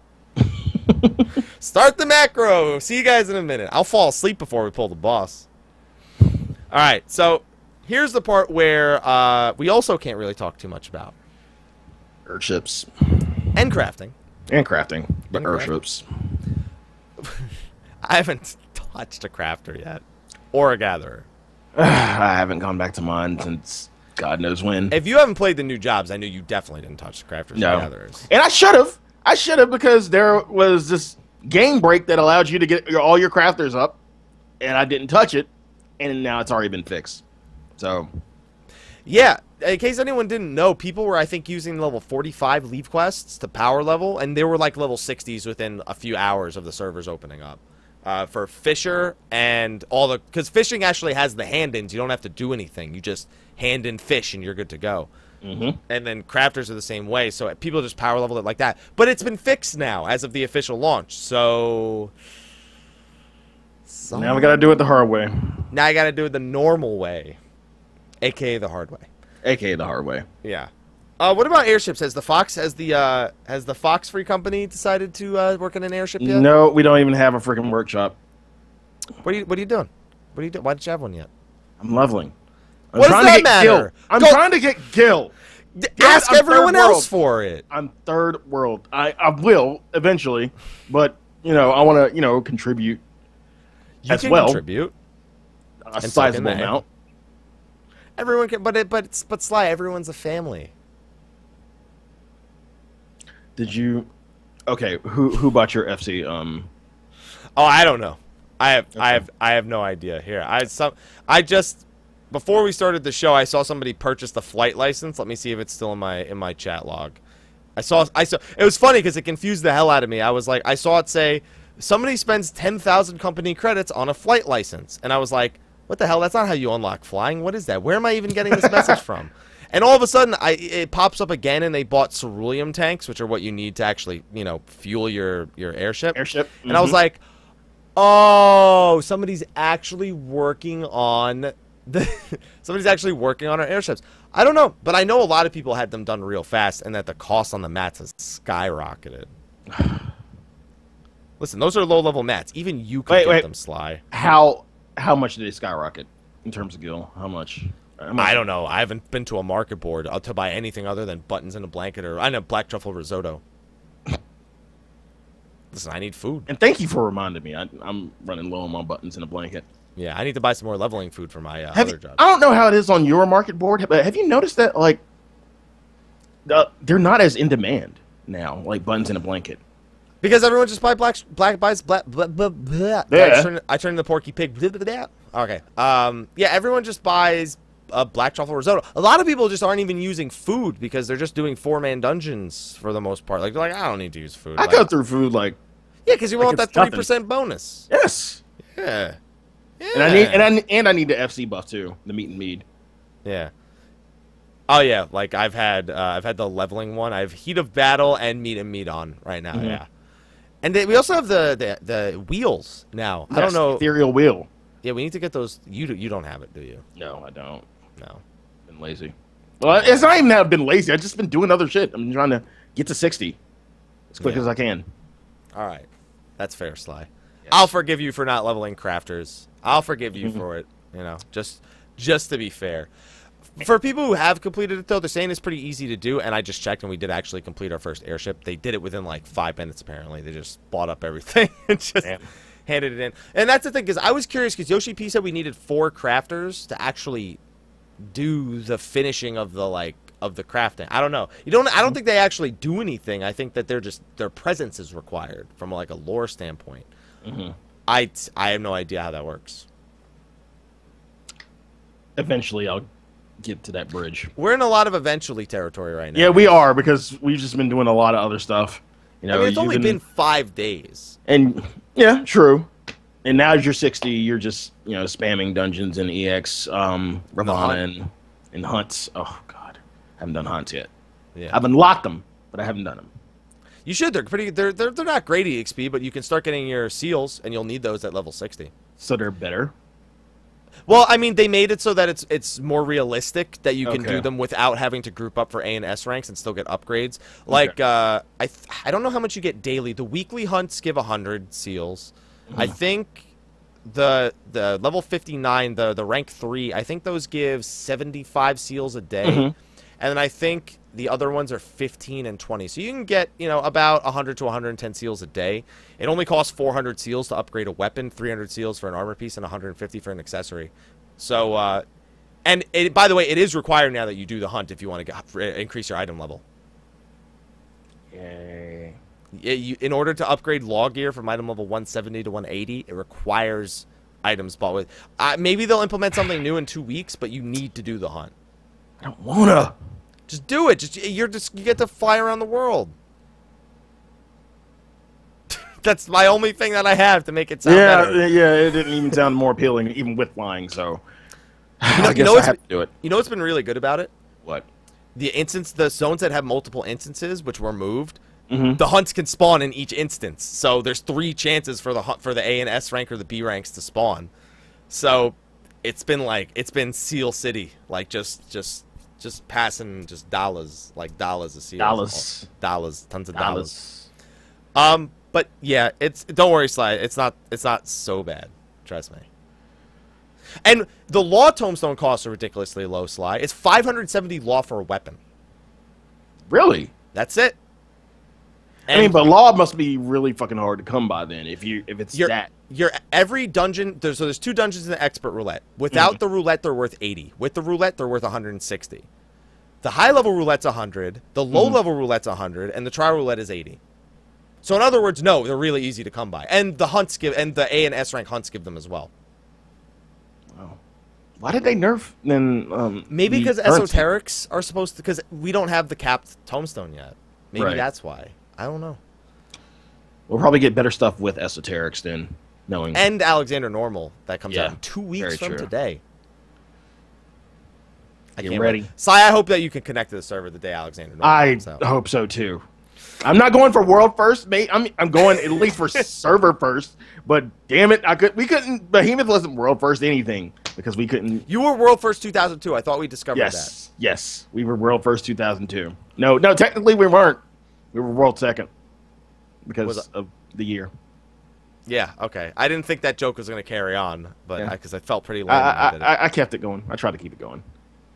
Start the macro. See you guys in a minute. I'll fall asleep before we pull the boss. All right, so here's the part where we also can't really talk too much about. Airships. And crafting. And crafting. But airships. I haven't touched a crafter yet. Or a gatherer. I haven't gone back to mine since God knows when. If you haven't played the new jobs, I know you definitely didn't touch the crafters or gatherers. And I should have. I should have, because there was this game break that allowed you to get all your crafters up, and I didn't touch it, and now it's already been fixed. So, yeah, in case anyone didn't know, people were, I think, using level 45 leave quests to power level, and they were like level 60s within a few hours of the servers opening up. For Fisher and all the... Because fishing actually has the hand-ins. You don't have to do anything. You just hand-in fish, and you're good to go. And then crafters are the same way, so people just power level it like that. But it's been fixed now as of the official launch, so now we gotta do it the hard way. Now I gotta do it the normal way, aka the hard way. AKA the hard way. Yeah. What about airships? Has the Fox Free Company decided to work on an airship yet? No, we don't even have a freaking workshop. What are you doing? What are you doing? Why don't you have one yet? I'm leveling. What does that matter? I'm trying to get Gil. Ask everyone else for it. I'm third world. I will eventually, but I want to contribute you as can well. Contribute a sizable amount. Everyone can, but Sly, everyone's a family. Did you? Okay, who bought your FC? Oh, I don't know. I have no idea. Here, I just. Before we started the show, I saw somebody purchase the flight license. Let me see if it's still in my chat log. I saw. It was funny because it confused the hell out of me. I was like, I saw it say somebody spends 10,000 company credits on a flight license, and I was like, what the hell? That's not how you unlock flying. What is that? Where am I even getting this message from? And all of a sudden, it pops up again, and they bought ceruleum tanks, which are what you need to actually, fuel your airship. And I was like, oh, somebody's actually working on. Somebody's actually working on our airships. I don't know, but I know a lot of people had them done real fast, and that the cost on the mats has skyrocketed. Listen, those are low-level mats. Even you can get them, Sly. How much did they skyrocket in terms of Gil? How much? I don't know. I haven't been to a market board to buy anything other than buttons and a blanket, or I know black truffle risotto. Listen, I need food. And thank you for reminding me. I'm running low on my buttons and a blanket. Yeah, I need to buy some more leveling food for my other jobs. I don't know how it is on your market board, but have you noticed that they're not as in demand now, like buttons and a blanket? Because everyone just buys black. Yeah. I turned the Porky Pig. Okay. Yeah, everyone just buys a black truffle risotto. A lot of people just aren't even using food because they're just doing 4-man dungeons for the most part. Like they're like, I don't need to use food. I go through food like. Yeah, because you want that 3% nothing. bonus. Yes. Yeah. Yeah. And I need the FC buff too, the meat and mead. Yeah. Oh yeah, like I've had the leveling one. I have Heat of Battle and Meat and Meat on right now. Yeah. And we also have the wheels now. Yes, I don't know. Ethereal wheel. Yeah, we need to get those. You don't have it, do you? No, I don't. No. Been lazy. Well, it's not even that I've been lazy. I've just been doing other shit. I'm trying to get to 60 as quick as I can. All right. That's fair, Sly. Yes. I'll forgive you for not leveling crafters. I'll forgive you for it. You know, just to be fair. For people who have completed it, though, they're saying it's pretty easy to do, and I just checked, and we did actually complete our first airship. They did it within, like, 5 minutes, apparently. They just bought up everything and just handed it in. And that's the thing, because I was curious, because Yoshi P said we needed 4 crafters to actually do the finishing of the, like, of the crafting. I don't know. I don't think they actually do anything. I think that their presence is required from, like, a lore standpoint. I have no idea how that works. Eventually, I'll get to that bridge. We're in a lot of eventually territory right now. Yeah, we are, because we've just been doing a lot of other stuff. You know, I mean, it's only been 5 days. And yeah, true. And now as you're 60, you're just, you know, spamming dungeons and EX, Ravana and hunts. Oh god, I haven't done hunts yet. Yeah, I've unlocked them, but I haven't done them. You should. They're pretty. They're not great EXP, but you can start getting your seals, and you'll need those at level 60. So they're better. Well, I mean, they made it so that it's more realistic that you can do them without having to group up for A and S ranks and still get upgrades. Like, I don't know how much you get daily. The weekly hunts give 100 seals. I think the level 59, the rank 3, I think those give 75 seals a day. And then I think the other ones are 15 and 20. So you can get, you know, about 100 to 110 seals a day. It only costs 400 seals to upgrade a weapon, 300 seals for an armor piece, and 150 for an accessory. So, and by the way, it is required now that you do the hunt if you want to increase your item level. Yay. In order to upgrade law gear from item level 170 to 180, it requires items bought with. Maybe they'll implement something new in 2 weeks, but you need to do the hunt. I don't wanna. Just do it. You get to fly around the world. That's my only thing that I have to make it sound better. Yeah, it didn't even sound more appealing, even with flying. So I guess I have to do it. You know what's been really good about it? What? The zones that have multiple instances, which were moved, the hunts can spawn in each instance. So there's 3 chances for the A and S rank or the B ranks to spawn. So it's been Seal City, like just passing just dollars, like dollars a seal. Dollars, tons of dollars. But yeah, don't worry, Sly. It's not so bad. Trust me. And the law tombstone costs are ridiculously low, Sly. It's 570 law for a weapon. Really? That's it. And I mean, but law must be really fucking hard to come by then if it's that. Every dungeon, there's 2 dungeons in the expert roulette. Without the roulette, they're worth 80. With the roulette, they're worth 160. The high level roulette's 100, the low level roulette's 100, and the trial roulette is 80. So in other words, no, they're really easy to come by. And the hunts and the A and S rank hunts give them as well. Wow. Why did they nerf then? Maybe because esoterics are supposed to, because we don't have the capped tombstone yet. Maybe that's why. I don't know. We'll probably get better stuff with esoterics then, knowing. And Alexander Normal that comes out in 2 weeks from today. I can't ready. Sly, I hope that you can connect to the server the day Alexander Normal comes out. I hope so too. I'm not going for world first, mate. I'm going at least for server first. But damn it, we couldn't. Behemoth wasn't world first anything because we couldn't. You were world first 2002. I thought we discovered that. Yes, we were world first 2002. No, technically we weren't. We were world second because of the year. Yeah, okay. I didn't think that joke was going to carry on, but because I felt pretty lame. I kept it going. I tried to keep it going.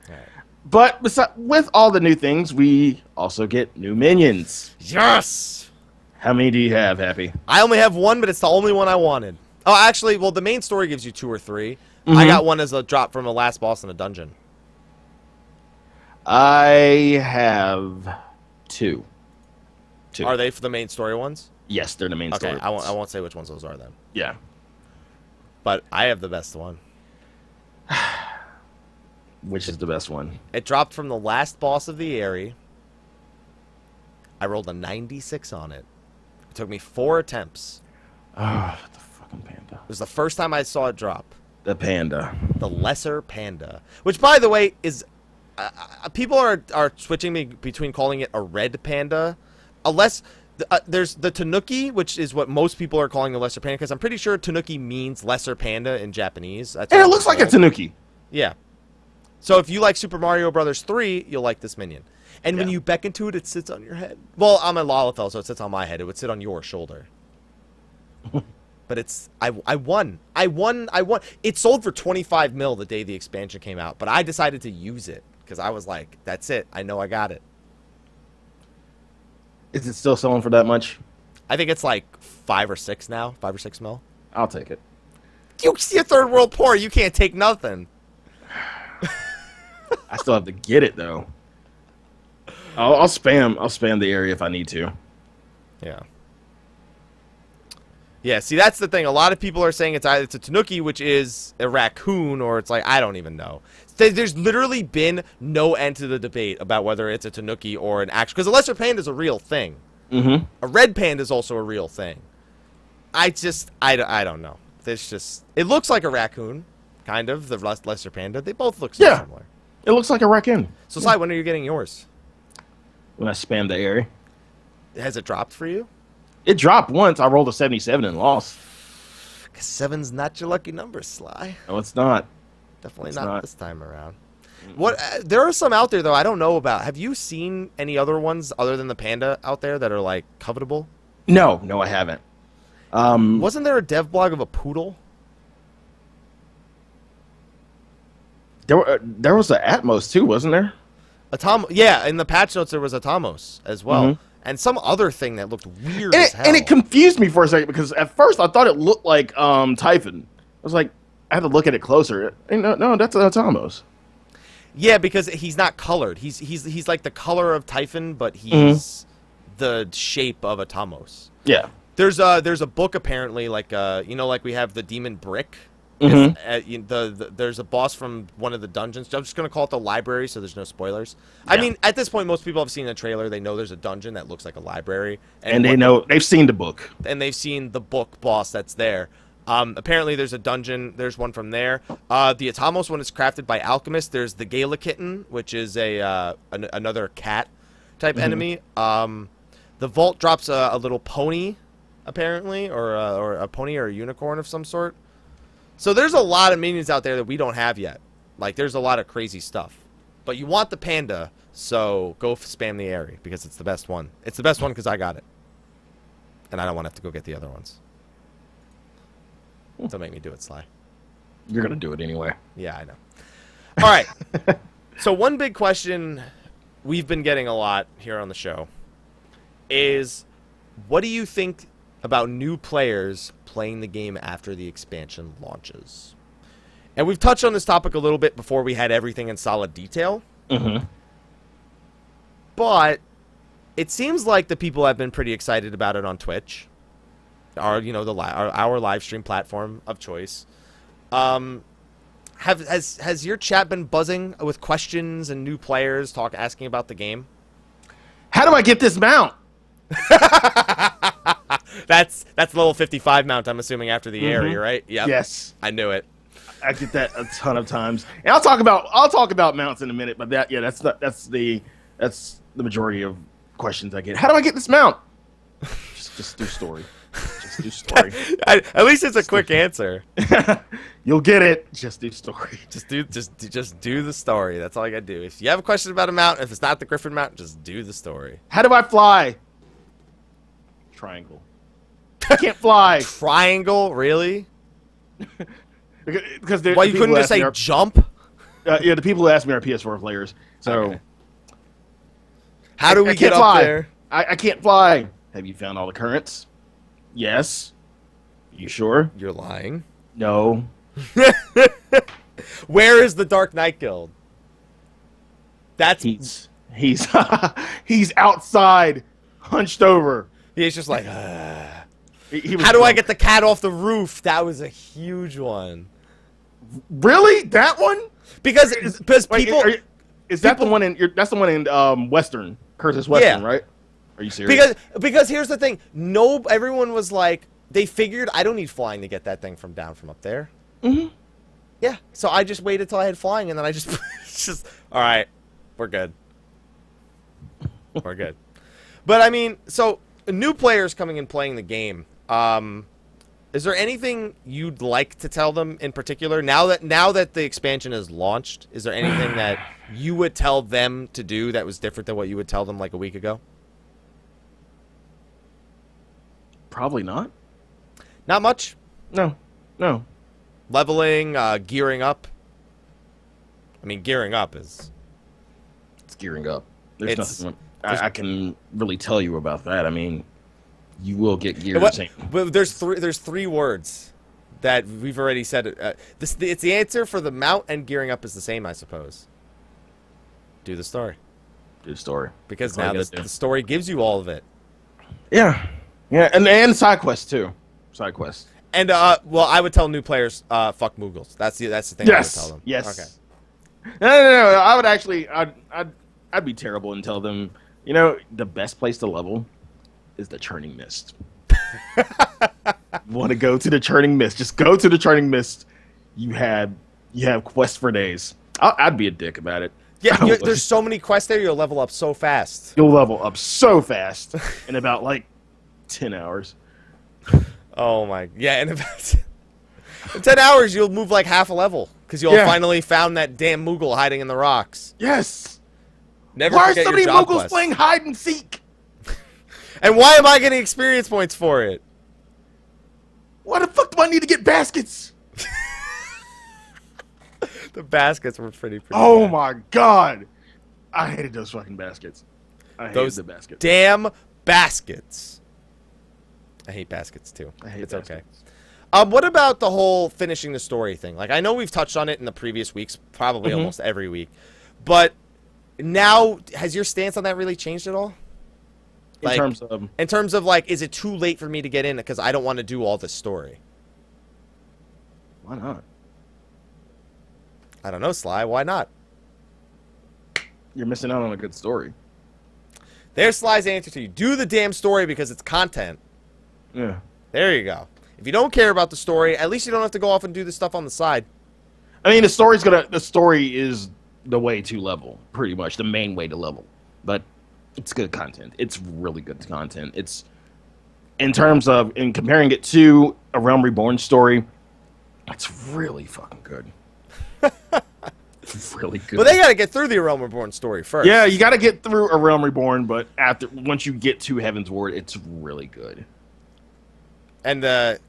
Right. But with all the new things, we also get new minions. Yes! How many do you have, Happy? I only have 1, but it's the only one I wanted. Oh, actually, well, the main story gives you 2 or 3. I got 1 as a drop from a last boss in a dungeon. I have 2. Are they for the main story ones? Yes, they're the main Okay, story. I won't say which ones those are then. Yeah. But I have the best one. Which is the best one? It dropped from the last boss of the area. I rolled a 96 on it. It took me 4 attempts. Oh, the fucking panda. It was the first time I saw it drop. The panda. The lesser panda. Which, by the way, is... people are switching me between calling it a red panda. There's the tanuki, which is what most people are calling the lesser panda, because I'm pretty sure tanuki means lesser panda in Japanese. That's And it looks like a tanuki. Yeah. So if you like Super Mario Brothers 3, you'll like this minion. And when you beckon to it, it sits on your head. Well, I'm a Lalafell, so it sits on my head. It would sit on your shoulder. But it's... I won. It sold for 25 mil the day the expansion came out, but I decided to use it, because I was like, that's it. I know I got it. Is it still selling for that much? I think it's like 5 or 6 now. 5 or 6 mil. I'll take it. You're third world poor. You can't take nothing. I still have to get it though. I'll spam the area if I need to. Yeah. Yeah, see, that's the thing. A lot of people are saying it's either a tanuki, which is a raccoon, or it's like, I don't even know. There's literally been no end to the debate about whether it's a tanuki or an actual... Because a lesser panda is a real thing. Mm-hmm. A red panda is also a real thing. I don't know. There's just... It looks like a raccoon, kind of, the lesser panda. They both look so similar. It looks like a raccoon. So, Sly, when are you getting yours? When I spam the area. Has it dropped for you? It dropped once. I rolled a 77 and lost. 'Cause 7's not your lucky number, Sly. No, it's not. Definitely not this time around. What? There are some out there, though, I don't know about. Have you seen any other ones other than the panda out there that are, like, covetable? No, I haven't. Wasn't there a dev blog of a poodle? There was an Atmos, too, wasn't there? Yeah, in the patch notes, there was a Tomos as well. Mm-hmm. And some other thing that looked weird as hell. And it confused me for a second, because at first I thought it looked like Typhon. I was like, I had to look at it closer. No, that's a Tomos. Yeah, because he's not colored. He's like the color of Typhon, but he's the shape of a Tomos. Yeah. There's a book apparently, like like we have the Demon Brick. There's a boss from one of the dungeons. I'm just gonna call it the library, so there's no spoilers. Yeah. I mean, at this point, most people have seen the trailer. They know there's a dungeon that looks like a library, and they've seen the book, and they've seen the book boss that's there. Apparently, there's a dungeon. There's one from there. The Atomos one is crafted by alchemists. There's the Gala Kitten, which is another cat type enemy. The vault drops a little pony, apparently, or a pony or a unicorn of some sort. So there's a lot of minions out there that we don't have yet. Like, there's a lot of crazy stuff. But you want the panda, so go spam the area, because it's the best one. It's the best one because I got it. And I don't want to have to go get the other ones. Don't make me do it, Sly. You're going to do it anyway. Yeah, I know. All right. So one big question we've been getting a lot here on the show is, what do you think about new players playing the game after the expansion launches? And we've touched on this topic a little bit before we had everything in solid detail. But it seems like the people have been pretty excited about it on Twitch, our live stream platform of choice. Has your chat been buzzing with questions and new players asking about the game? How do I get this mount? That's level 55 mount, I'm assuming, after the area, right? Yep. Yes. I knew it. I get that a ton of times. And I'll talk about mounts in a minute, but that's the majority of questions I get. How do I get this mount? Just do story. Just do story. At least it's a quick answer. You'll get it. Just do story. Just do the story. That's all I gotta do. If you have a question about a mount, if it's not the Griffin mount, just do the story. How do I fly? Triangle. I can't fly. Triangle? Really? Because you couldn't just say jump? Yeah, the people who ask me are PS4 players. So, okay. How do we get up there? I can't fly. Have you found all the currents? Yes. You sure? You're lying. No. Where is the Dark Knight Guild? He's outside, hunched over. He's just like, How how do I get the cat off the roof? That was a huge one. Really? That one? Because people... Is that the one in... That's the one in Western. Curtis Western, right? Are you serious? Because here's the thing. Everyone was like... They figured I don't need flying to get that thing from up there. Mm-hmm. Yeah. So I just waited till I had flying, and then I just... all right. We're good. We're good. But, I mean, so... New players coming and playing the game. Is there anything you'd like to tell them in particular now that the expansion is launched? Is there anything that you would tell them to do that was different than what you would tell them like a week ago? Probably not. Not much. No. Leveling, gearing up. I mean, gearing up is... It's gearing up. There's nothing I can really tell you about that. I mean, you will get geared. But there's three words that we've already said. It's the answer for the mount and gearing up is the same, I suppose. Do the story. Do the story. Because now the story gives you all of it. Yeah. Yeah, and side quests, too. Side quests. And, well, I would tell new players, fuck Moogles. That's the thing I would tell them. Yes. Okay. No. I would actually... I'd be terrible and tell them, you know, the best place to level is the Churning Mist. Want to go to the Churning Mist? Just go to the Churning Mist. You have quests for days. I'd be a dick about it. Yeah, there's so many quests there. You'll level up so fast. You'll level up so fast in about like 10 hours. Oh my! Yeah, in about in 10 hours you'll move like half a level because you'll finally found that damn Moogle hiding in the rocks. Yes. Never why are so many Moogles quest. playing hide and seek? And why am I getting experience points for it? Why the fuck do I need to get baskets? The baskets were pretty Oh bad. my god. I hated those fucking baskets. I hated the baskets. Damn baskets. I hate baskets too. I hate baskets. Okay. What about the whole finishing the story thing? Like, I know we've touched on it in the previous weeks, probably almost every week. But now, has your stance on that really changed at all? Like, in terms of, like, is it too late for me to get in because I don't want to do all this story? Why not? I don't know, Sly. Why not? You're missing out on a good story. There's Sly's answer to you. Do the damn story because it's content. Yeah. There you go. If you don't care about the story, at least you don't have to go off and do the stuff on the side. I mean, the story is the way to level, pretty much the main way to level. But it's good content. It's really good content. It's in comparing it to a Realm Reborn story, it's really fucking good. It's really good. But they got to get through the Realm Reborn story first. Yeah, you got to get through a Realm Reborn, but once you get to Heavensward, it's really good. And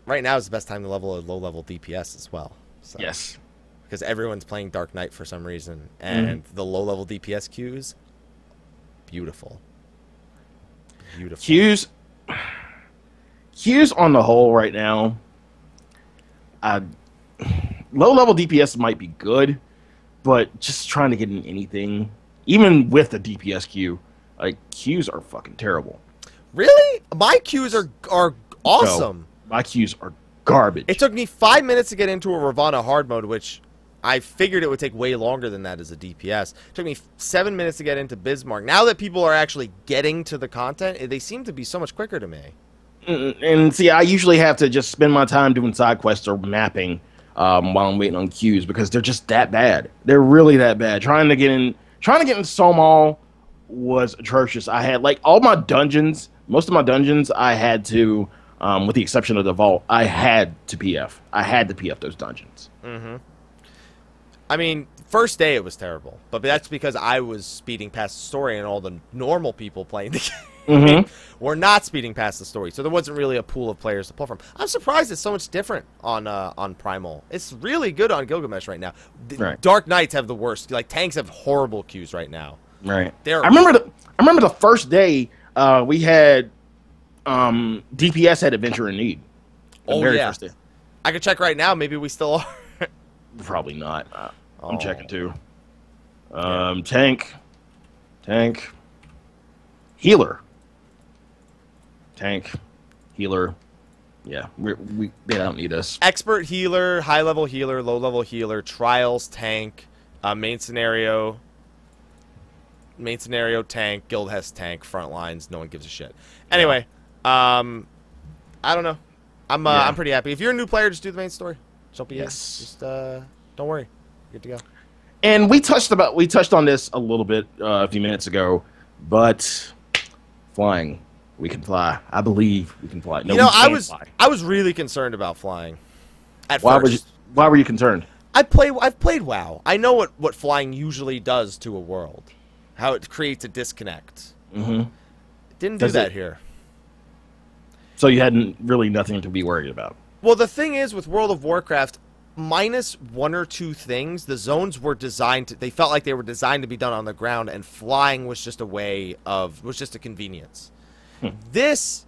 right now is the best time to level a low-level DPS as well. So. Yes. Because everyone's playing Dark Knight for some reason. And the low-level DPS queues, beautiful. Beautiful. Queues on the whole right now, low-level DPS might be good, but just trying to get in anything, even with the DPS queue, like, queues are fucking terrible. Really? My queues are awesome. No, my queues are garbage. It took me 5 minutes to get into a Ravana hard mode, which I figured it would take way longer than that as a DPS. It took me 7 minutes to get into Bismarck. Now that people are actually getting to the content, they seem to be so much quicker to me. And see, I usually have to just spend my time doing side quests or mapping while I'm waiting on queues because they're just that bad. They're really that bad. Trying to get in Somal was atrocious. I had like all my dungeons, most of my dungeons, I had to, with the exception of the vault, I had to PF. I had to PF those dungeons. Mm-hmm. I mean, first day it was terrible, but that's because I was speeding past the story and all the normal people playing the game were not speeding past the story, so there wasn't really a pool of players to pull from. I'm surprised it's so much different on Primal. It's really good on Gilgamesh right now. Right. Dark Knights have the worst. Like, tanks have horrible queues right now. Right. I remember the first day we had DPS had Adventure in Need. Oh yeah. First day. I could check right now. Maybe we still are. Probably not. I'm checking too. Tank, healer. tank, healer. Yeah, they don't need us. Expert healer, high level healer, low level healer, trials, tank, main scenario, tank, guild has tank, front lines. No one gives a shit. Anyway, I don't know. I'm pretty happy. If you're a new player, just do the main story. Don't be just don't worry. Good to go. And we touched on this a little bit a few minutes ago, but flying. We can fly. I believe we can fly. No, you know, I was really concerned about flying. At first. Why were you concerned? I've played WoW. I know what flying usually does to a world. How it creates a disconnect. Mm-hmm. Didn't do that here. So you had really nothing to be worried about. Well, the thing is with World of Warcraft, minus one or two things, the zones were designed to, they felt like they were designed to be done on the ground, and flying was just a convenience. This,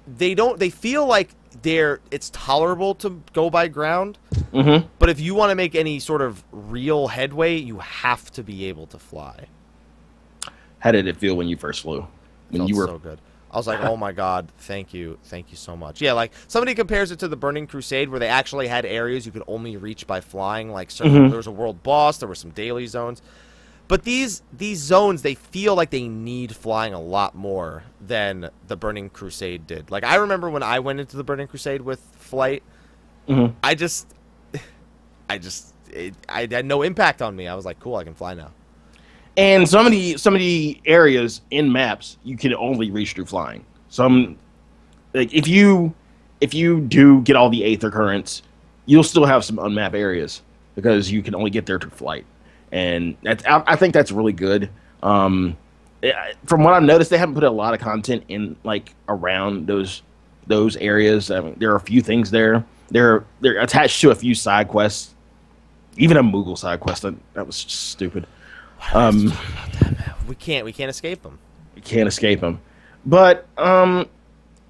they feel like it's tolerable to go by ground, but if you want to make any sort of real headway, you have to be able to fly. How did it feel when you first flew? When you were so good. I was like, oh my god, thank you so much. Yeah, like somebody compares it to the Burning Crusade, where they actually had areas you could only reach by flying. Like there was a world boss, there were some daily zones. But these zones, they feel like they need flying a lot more than the Burning Crusade did. Like, I remember when I went into the Burning Crusade with flight, it had no impact on me. I was like, cool, I can fly now. And some of the areas in maps you can only reach through flying. Some, like if you do get all the Aether currents, you'll still have some unmapped areas because you can only get there through flight. And I think that's really good. From what I've noticed, they haven't put a lot of content in like around those areas. I mean, there are a few things there. They're attached to a few side quests, even a Moogle side quest. That was just stupid. We can't escape them. We can't escape them. But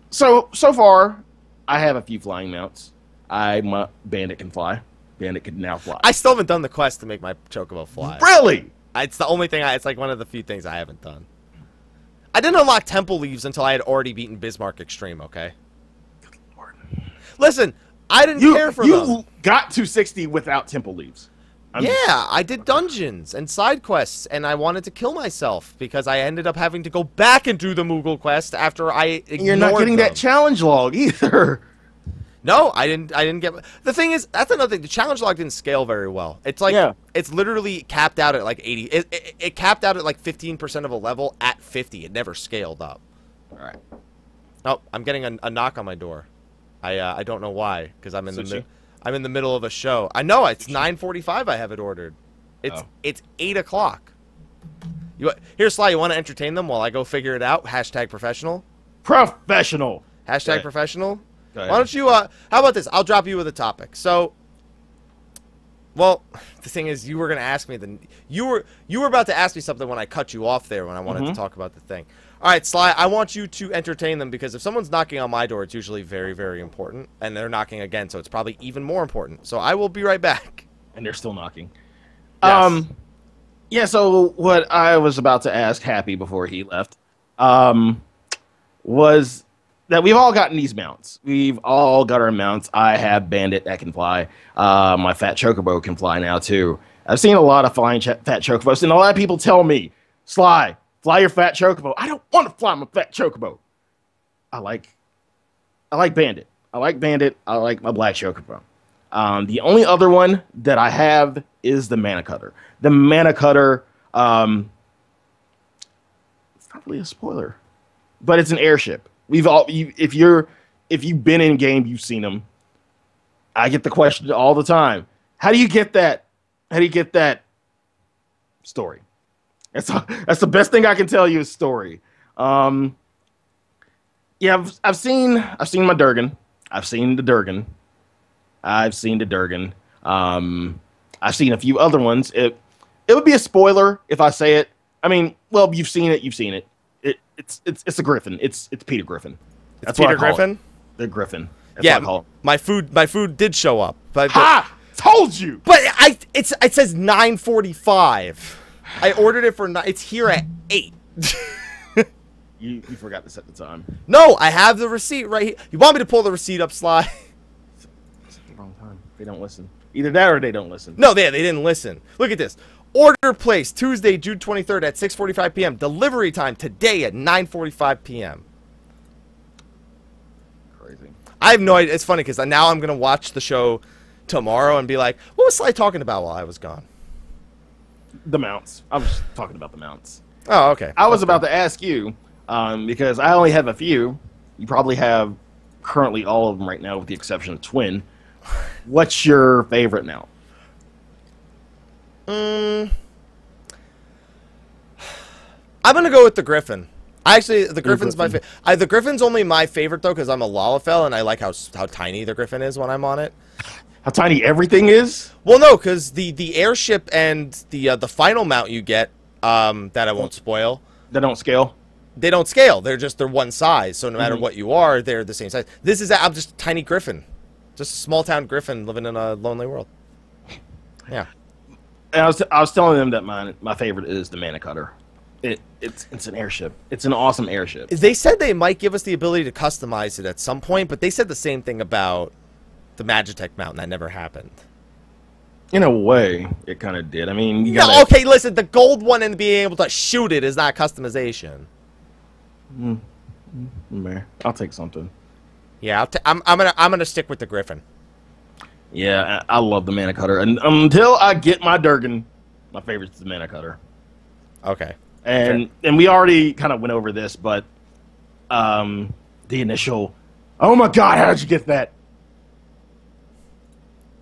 so far, I have a few flying mounts. My Bandit can fly. Bandit can now fly. I still haven't done the quest to make my Chocobo fly. Really? It's the only thing. It's like one of the few things I haven't done. I didn't unlock Temple Leaves until I had already beaten Bismarck Extreme. Okay. Good Lord. Listen, I didn't care for them. You got to 60 without Temple Leaves. I did dungeons and side quests, and I wanted to kill myself because I ended up having to go back and do the Moogle quest after I ignored You're not getting that challenge log either. No, I didn't get. The thing is, that's another thing. The challenge log didn't scale very well. It's like it's literally capped out at like 80. It capped out at like 15% of a level at 50. It never scaled up. All right. Oh, I'm getting a knock on my door. I don't know why, because I'm in the middle of a show. I know it's 9:45. I have it ordered. It's 8 o'clock. Here, Sly. You want to entertain them while I go figure it out? Hashtag professional. Professional. Hashtag professional. Why don't you, how about this? I'll drop you with a topic. So, well, the thing is, you were going to ask me, you were about to ask me something when I cut you off there when I wanted to talk about the thing. All right, Sly, I want you to entertain them because if someone's knocking on my door, it's usually very, very important. And they're knocking again, so it's probably even more important. So I will be right back. And they're still knocking. Yes. Yeah, so what I was about to ask Happy before he left was that we've all gotten these mounts. We've all got our mounts. I have Bandit that can fly. My Fat Chocobo can fly now, too. I've seen a lot of flying Fat Chocobos, and a lot of people tell me, Sly, fly your Fat Chocobo. I don't want to fly my Fat Chocobo. I like Bandit. I like Bandit. I like my Black Chocobo. The only other one that I have is the Mana Cutter. The Mana Cutter, it's not really a spoiler, but it's an airship. If you've been in game, you've seen them. I get the question all the time. How do you get that? How do you get that story? That's the best thing I can tell you is story. Yeah, I've seen my Durgan. I've seen the Durgan. I've seen the Durgan. I've seen a few other ones. It would be a spoiler if I say it. I mean, well, you've seen it. You've seen it. It's a Griffin. It's Peter Griffin. That's Peter Griffin. The Griffin. That's yeah, what I call it. My food did show up. But told you. But it says 9:45. I ordered it for it's here at 8. You forgot to set the time. No, I have the receipt right here. You want me to pull the receipt up, Sly? It's the wrong time. They don't listen. Either that or they don't listen. No, they didn't listen. Look at this. Order placed Tuesday, June 23rd at 6:45 p.m. Delivery time today at 9:45 p.m. Crazy. I have no idea. It's funny because now I'm going to watch the show tomorrow and be like, what was Sly talking about while I was gone? The mounts. I was talking about the mounts. Oh, okay. I was about to ask you, because I only have a few. You probably have currently all of them right now with the exception of Twin. What's your favorite mount? I'm going to go with the Griffin. Actually, the Griffin's my favorite. The Griffin's only my favorite, though, because I'm a Lalafell, and I like how tiny the Griffin is when I'm on it. How tiny everything is? Well, no, because the airship and the final mount you get, that I won't spoil. They don't scale? They don't scale. They're one size, so no matter what you are, they're the same size. This is I'm just a tiny Griffin. Just a small-town Griffin living in a lonely world. Yeah. And I was telling them that my favorite is the Mana Cutter. It's an airship. It's an awesome airship. They said they might give us the ability to customize it at some point, but they said the same thing about the Magitech mount, and that never happened. In a way, it kind of did. I mean, you No, okay, listen, the gold one and being able to shoot it is not customization. I'll take something. Yeah, I'm gonna stick with the Griffin. Yeah, I love the Mana Cutter, and until I get my Durgan, my favorite is the Mana Cutter. Okay. And we already kind of went over this, but the initial, oh my god, how did you get that?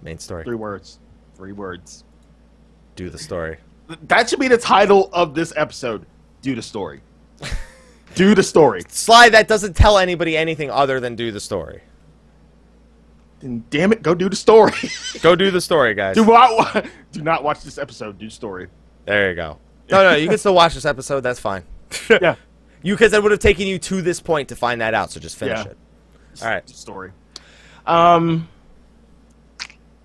Main story. 3 words. 3 words. Do the story. That should be the title of this episode. Do the story. Do the story. Sly, that doesn't tell anybody anything other than do the story. Then damn it, go do the story. Go do the story, guys. Do not watch this episode. Do the story. There you go. No, you can still watch this episode. That's fine. Yeah. Because it would have taken you to this point to find that out, so just finish it. All right. Story.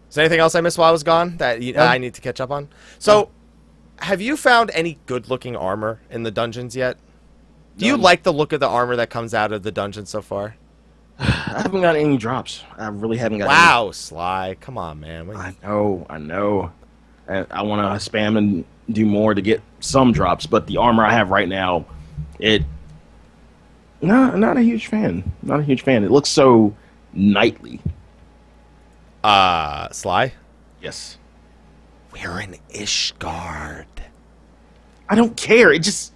Is there anything else I missed while I was gone that I need to catch up on? So, have you found any good-looking armor in the dungeons yet? Do you like the look of the armor that comes out of the dungeon so far? I haven't got any drops. I really haven't got any. Wow, Sly. Come on, man. I know. And I want to spam and do more to get some drops, but the armor I have right now, not a huge fan. Not a huge fan. It looks so knightly. Sly? Yes. We're in Ishgard. I don't care. It just...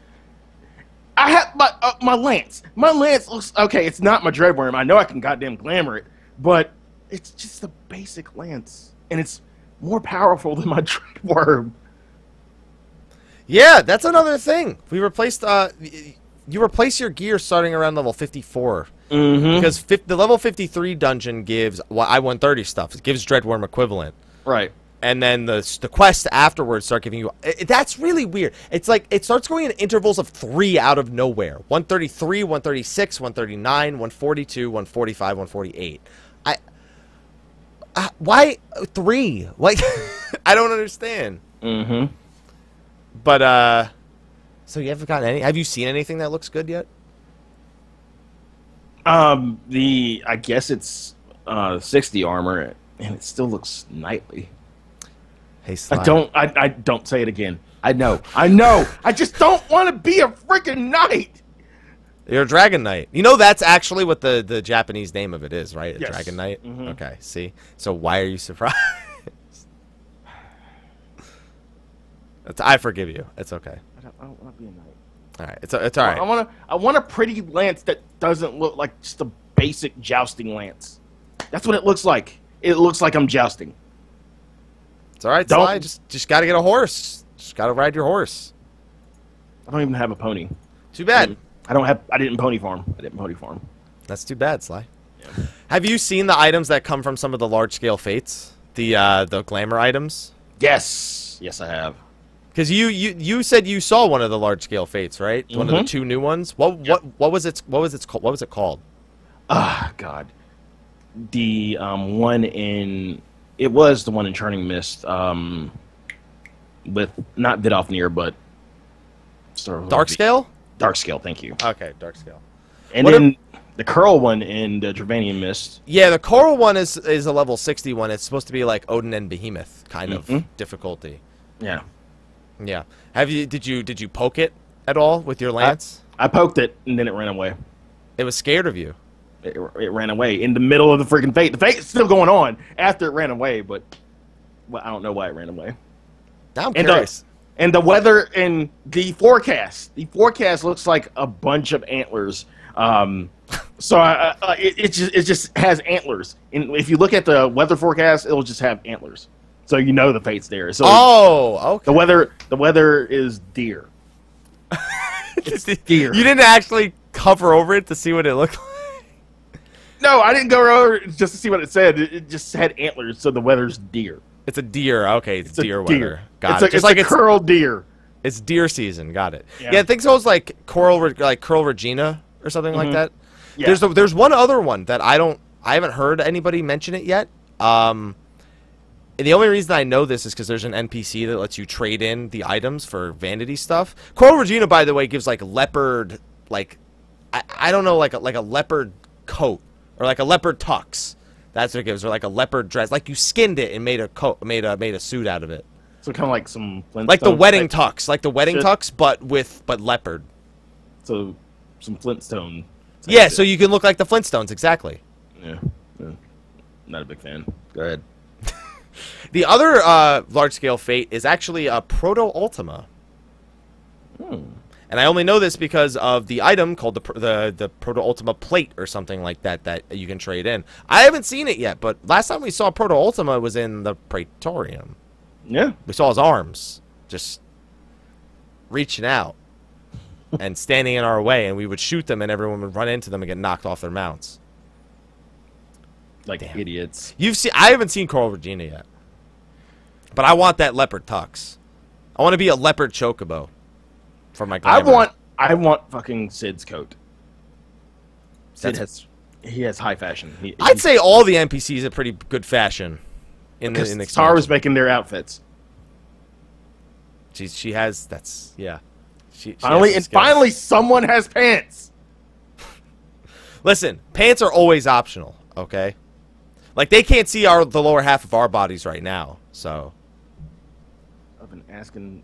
I have my lance. My lance looks... Okay, it's not my Dreadworm. I know I can goddamn glamour it, but it's just a basic lance. And it's more powerful than my Dreadworm. Yeah, that's another thing. We replaced... you replace your gear starting around level 54. Because the level 53 dungeon gives I-130 stuff. It gives Dreadworm equivalent. Right. And then the quests afterwards start giving you... that's really weird. It's like it starts going in intervals of 3 out of nowhere. 133, 136, 139, 142, 145, 148. Why 3? Like, I don't understand. But, so you haven't gotten any... Have you seen anything that looks good yet? I guess it's 60 armor, and it still looks knightly. Hey, Sly. I don't say it again. I know. I just don't want to be a freaking knight. You're a Dragon Knight. You know that's actually what the Japanese name of it is, right? A Dragon Knight? Okay, see? So why are you surprised? I forgive you. It's okay. I don't want to be a knight. All right, it's all right. I want a pretty lance that doesn't look like just a basic jousting lance. That's what it looks like. It looks like I'm jousting. It's all right, Sly. Just got to get a horse. Just got to ride your horse. I don't even have a pony. Too bad. I didn't pony farm. That's too bad, Sly. Yeah. Have you seen the items that come from some of the large scale fates? The glamour items? Yes, I have. Because you said you saw one of the large scale fates, right? One of the 2 new ones. What was it called? Ah, God. The one in... It was the one in Churning Mist, with not Vidofnir, but Dark Scale? Dark scale, thank you. Okay, dark scale. And then the Curl one in the Dravanian Mist. Yeah, the Coral one is a level 60 one. It's supposed to be like Odin and Behemoth kind of difficulty. Yeah. Yeah. Did you poke it at all with your lance? I poked it and then it ran away. It was scared of you. It ran away in the middle of the freaking fate. The fate's still going on after it ran away, but I don't know why it ran away. Now I'm curious. And the weather in the forecast. The forecast looks like a bunch of antlers. So it just has antlers. And if you look at the weather forecast, it'll just have antlers. So you know the fate's there. So okay. The weather is deer. It's deer. You didn't actually cover over it to see what it looked like? No, I didn't go over it just to see what it said. It just had antlers, so the weather's deer. It's a deer. Okay, it's deer weather. Got it. It's like a curled deer. It's deer season. Got it. Yeah, I think so. It's like Curl Regina or something like that. Yeah. There's one other one that I haven't heard anybody mention it yet. And the only reason I know this is because there's an NPC that lets you trade in the items for vanity stuff. Curl Regina, by the way, gives like leopard, like I don't know, like a leopard coat or like a leopard tux. That's what it gives, or like a leopard dress. Like you skinned it and made a coat, made a suit out of it. So kind of like some Flintstones, like the wedding tux, but leopard. So some Flintstone. Yeah, so you can look like the Flintstones, exactly. Yeah. Not a big fan. Go ahead. The other large-scale fate is actually a Proto-Ultima. And I only know this because of the item called the Proto-Ultima plate or something like that you can trade in. I haven't seen it yet, but last time we saw Proto-Ultima was in the Praetorium. Yeah. We saw his arms just reaching out and standing in our way, and we would shoot them, and everyone would run into them and get knocked off their mounts. Like idiots. I haven't seen Coral Regina yet. But I want that leopard tux. I want to be a leopard chocobo for my glamour. I want fucking Sid's coat. He has high fashion. I'd say all the NPCs are pretty good fashion in the Star was making their outfits. She has yeah. She finally someone has pants. Listen, pants are always optional, okay? Like they can't see the lower half of our bodies right now, so I've been asking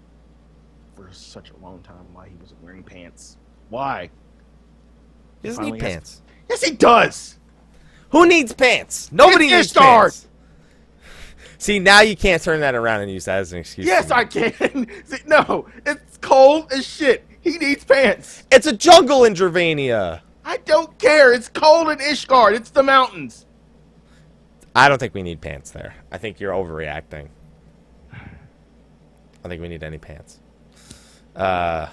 for such a long time why he wasn't wearing pants. Why? He doesn't need pants. Yes, he does. Who needs pants? Nobody needs pants. See, now you can't turn that around and use that as an excuse. Yes, I can. See, no, it's cold as shit. He needs pants. It's a jungle in Dravania. I don't care. It's cold in Ishgard. It's the mountains. I don't think we need pants there. I think you're overreacting. I don't think we need any pants. All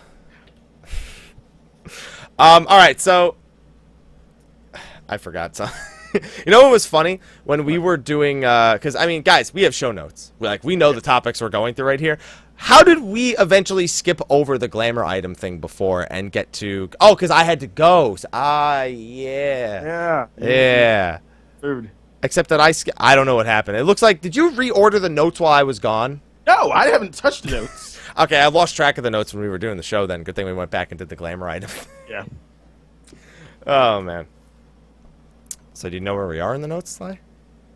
right, so I forgot something. You know what was funny? When we were doing, because, I mean, guys, we have show notes. We know the topics we're going through right here. How did we eventually skip over the glamour item thing before and get to... Oh, because I had to go. So, yeah. Yeah. Food. Except that I don't know what happened. It looks like... Did you reorder the notes while I was gone? No, I haven't touched the notes. Okay, I lost track of the notes when we were doing the show then. Good thing we went back and did the glamour item. Yeah. Oh, man. So do you know where we are in the notes, Sly?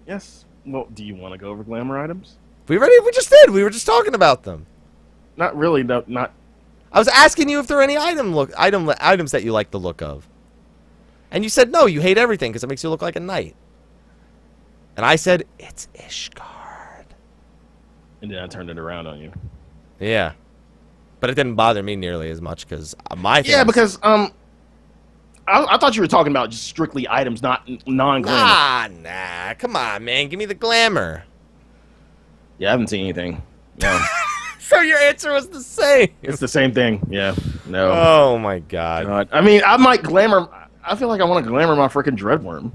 Yes. Well, do you want to go over glamour items? We just did. We were just talking about them. Not really. No, not. I was asking you if there are any items that you like the look of. And you said no, you hate everything because it makes you look like a knight. And I said, it's Ishgard. And then I turned it around on you. Yeah. But it didn't bother me nearly as much because my thing because I thought you were talking about just strictly items, not non-glamour. Nah. Come on, man. Give me the glamour. Yeah, I haven't seen anything. No. So your answer was the same. It's the same thing. Yeah. No. Oh, my God. I mean, I might glamour... I feel like I want to glamour my freaking Dreadworm.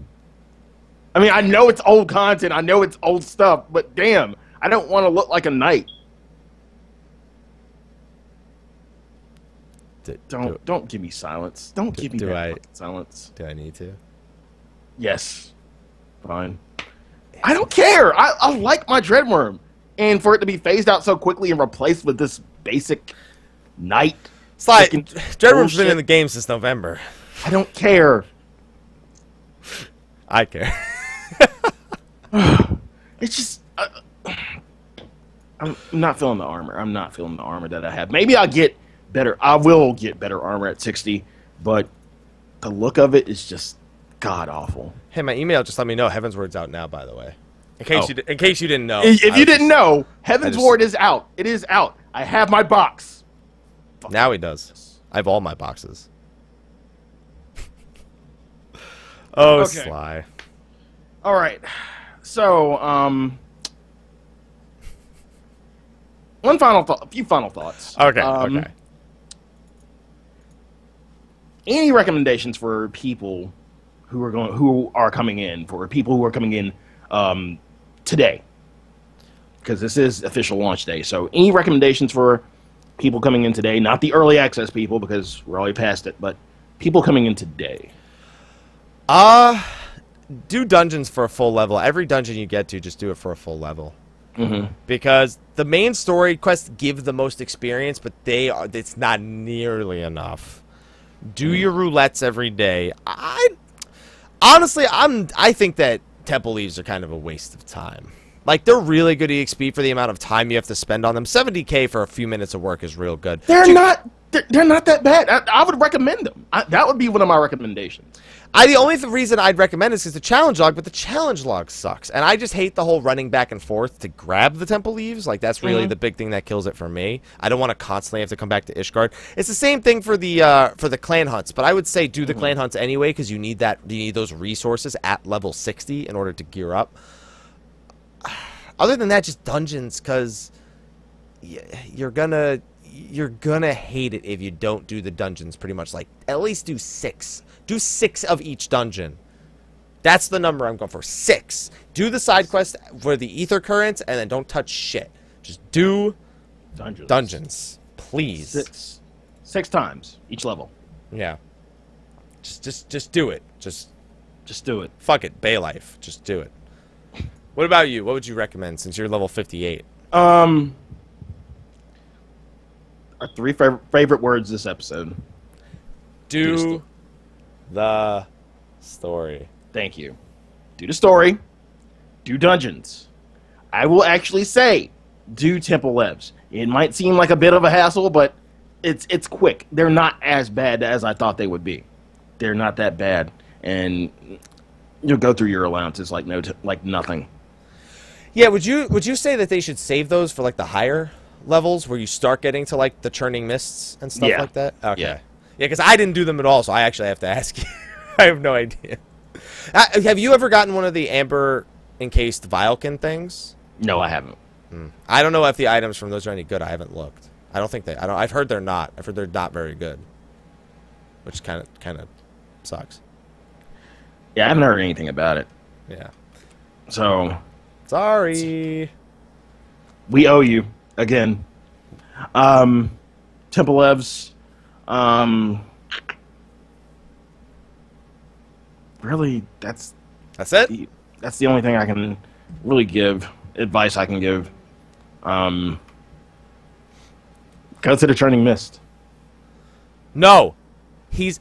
I mean, I know it's old content. I know it's old stuff. But damn, I don't want to look like a knight. Don't give me silence. Don't give me silence. Do I need to? Yes. Fine. I don't care. I like my Dreadworm. And for it to be phased out so quickly and replaced with this basic knight. Sly, Dreadroom's been in the game since November. I don't care. I care. It's just... I'm not feeling the armor. I'm not feeling the armor that I have. Maybe I'll get better. I will get better armor at 60, but the look of it is just god-awful. Hey, my email just let me know Heavensward's out now, by the way. In case you didn't know. If you didn't know, Heavensward is out. It is out. I have my box. Now he does. I have all my boxes. Oh, okay. Sly. All right. So, a few final thoughts. Okay. Okay. Any recommendations for people who are coming in today? Because this is official launch day. So, any recommendations for people coming in today? Not the early access people, because we're already past it, but people coming in today. Do dungeons for a full level. Every dungeon you get to, just do it for a full level. Mm-hmm. Because the main story quests give the most experience, but it's not nearly enough. Do your roulettes every day. Honestly, I think that temple leaves are kind of a waste of time. Like, they're really good EXP for the amount of time you have to spend on them. 70k for a few minutes of work is real good. They're not that bad. I would recommend them. That would be one of my recommendations. The only reason I'd recommend is because the challenge log, but the challenge log sucks. And I just hate the whole running back and forth to grab the temple leaves. Like, that's really the big thing that kills it for me. I don't want to constantly have to come back to Ishgard. It's the same thing for the clan hunts, but I would say do the clan hunts anyway, because you need those resources at level 60 in order to gear up. Other than that, just dungeons, because you're gonna hate it if you don't do the dungeons pretty much. Like, at least do 6. Do 6 of each dungeon. That's the number I'm going for. 6. Do the side quest for the ether currents, and then don't touch shit. Just do dungeons. Please. 6 times each level. Yeah. Just do it. Just do it. Fuck it. Bay life. Just do it. What about you? What would you recommend since you're level 58? Our 3 favorite words this episode. Do the story. Thank you. Do the story. Do dungeons. I will actually say, do temple levs. It might seem like a bit of a hassle, but it's quick. They're not as bad as I thought they would be. They're not that bad, and you'll go through your allowances like nothing. Yeah, would you say that they should save those for like the higher levels where you start getting to like the churning mists and stuff like that? Okay. Yeah, because I didn't do them at all, so I actually have to ask you. I have no idea. Have you ever gotten one of the amber encased Vilekin things? No, I haven't. I don't know if the items from those are any good. I haven't looked. I don't think they. I've heard they're not. I've heard they're not very good, which kind of sucks. Yeah, I haven't heard anything about it. Yeah. So. Sorry. We owe you again. Temple Levs. Really, that's it. That's the only thing I can really give. Advice I can give. Go to the Churning Mist. No. He's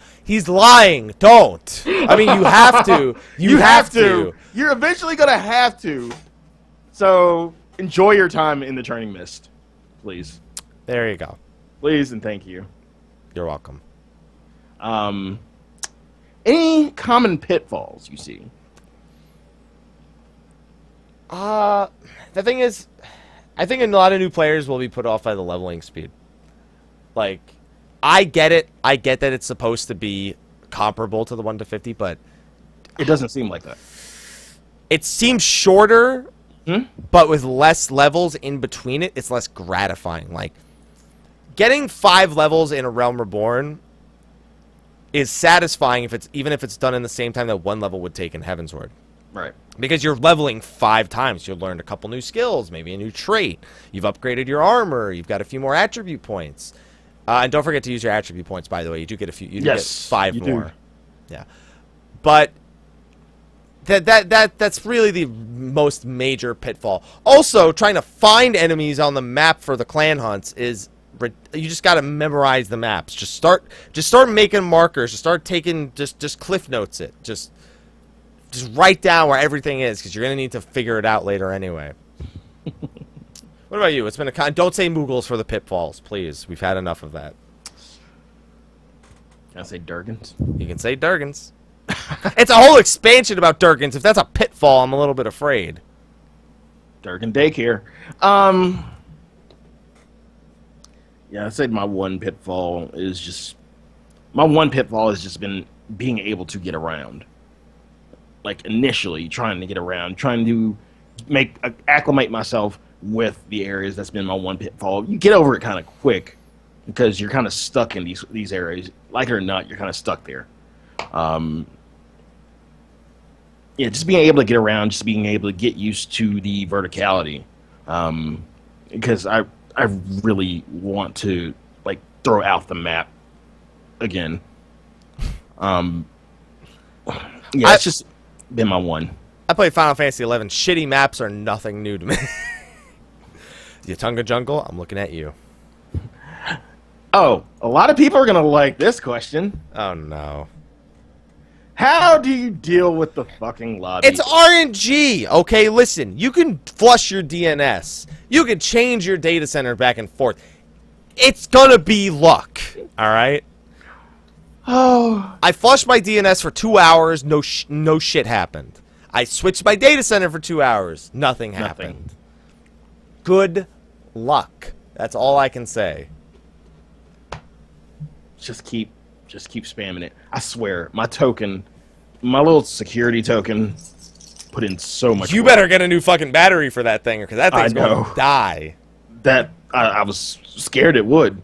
lying. Don't. I mean, you have to. You have to. You're eventually going to have to. So, enjoy your time in the Churning Mist. Please. There you go. Please and thank you. You're welcome. Any common pitfalls you see? The thing is, I think a lot of new players will be put off by the leveling speed. Like, I get it. I get that it's supposed to be comparable to the 1 to 50, but it doesn't seem like that. It seems shorter, but with less levels in between it, it's less gratifying. Like, getting 5 levels in A Realm Reborn is satisfying even if it's done in the same time that 1 level would take in Heavensward. Right. Because you're leveling 5 times. You'll learn a couple new skills, maybe a new trait. You've upgraded your armor. You've got a few more attribute points. And don't forget to use your attribute points, by the way. You do get a few. You do get 5 more. Do. Yeah. But that's really the most major pitfall. Also, trying to find enemies on the map for the clan hunts is You just got to memorize the maps. Just start making markers. Just start taking just cliff notes it. Just write down where everything is, because you're gonna need to figure it out later anyway. What about you? It's been a don't say Moogles for the pitfalls, please. We've had enough of that. Can I say Durgans? You can say Durgans. It's a whole expansion about Durgans. If that's a pitfall, I'm a little bit afraid. Durgan daycare. Yeah, I'd say my one pitfall is just been being able to get around. Like initially trying to get around, trying to acclimate myself with the areas. That's been my one pitfall. You get over it kind of quick because you're kind of stuck in these areas. Like it or not, you're kind of stuck there. Yeah, just being able to get around, just being able to get used to the verticality. Because I really want to like throw out the map again. Yeah, it's just been my one. I played Final Fantasy XI. Shitty maps are nothing new to me. Yatunga Jungle, I'm looking at you. Oh, a lot of people are going to like this question. Oh, no. How do you deal with the fucking lobby? It's RNG! Okay, listen. You can flush your DNS. You can change your data center back and forth. It's gonna be luck. Alright? Oh. I flushed my DNS for 2 hours. No shit happened. I switched my data center for 2 hours. Nothing happened. Good luck. That's all I can say. Just keep spamming it. I swear, my little security token, put in so much. You better get a new fucking battery for that thing, because that thing's going to die. That I was scared it would.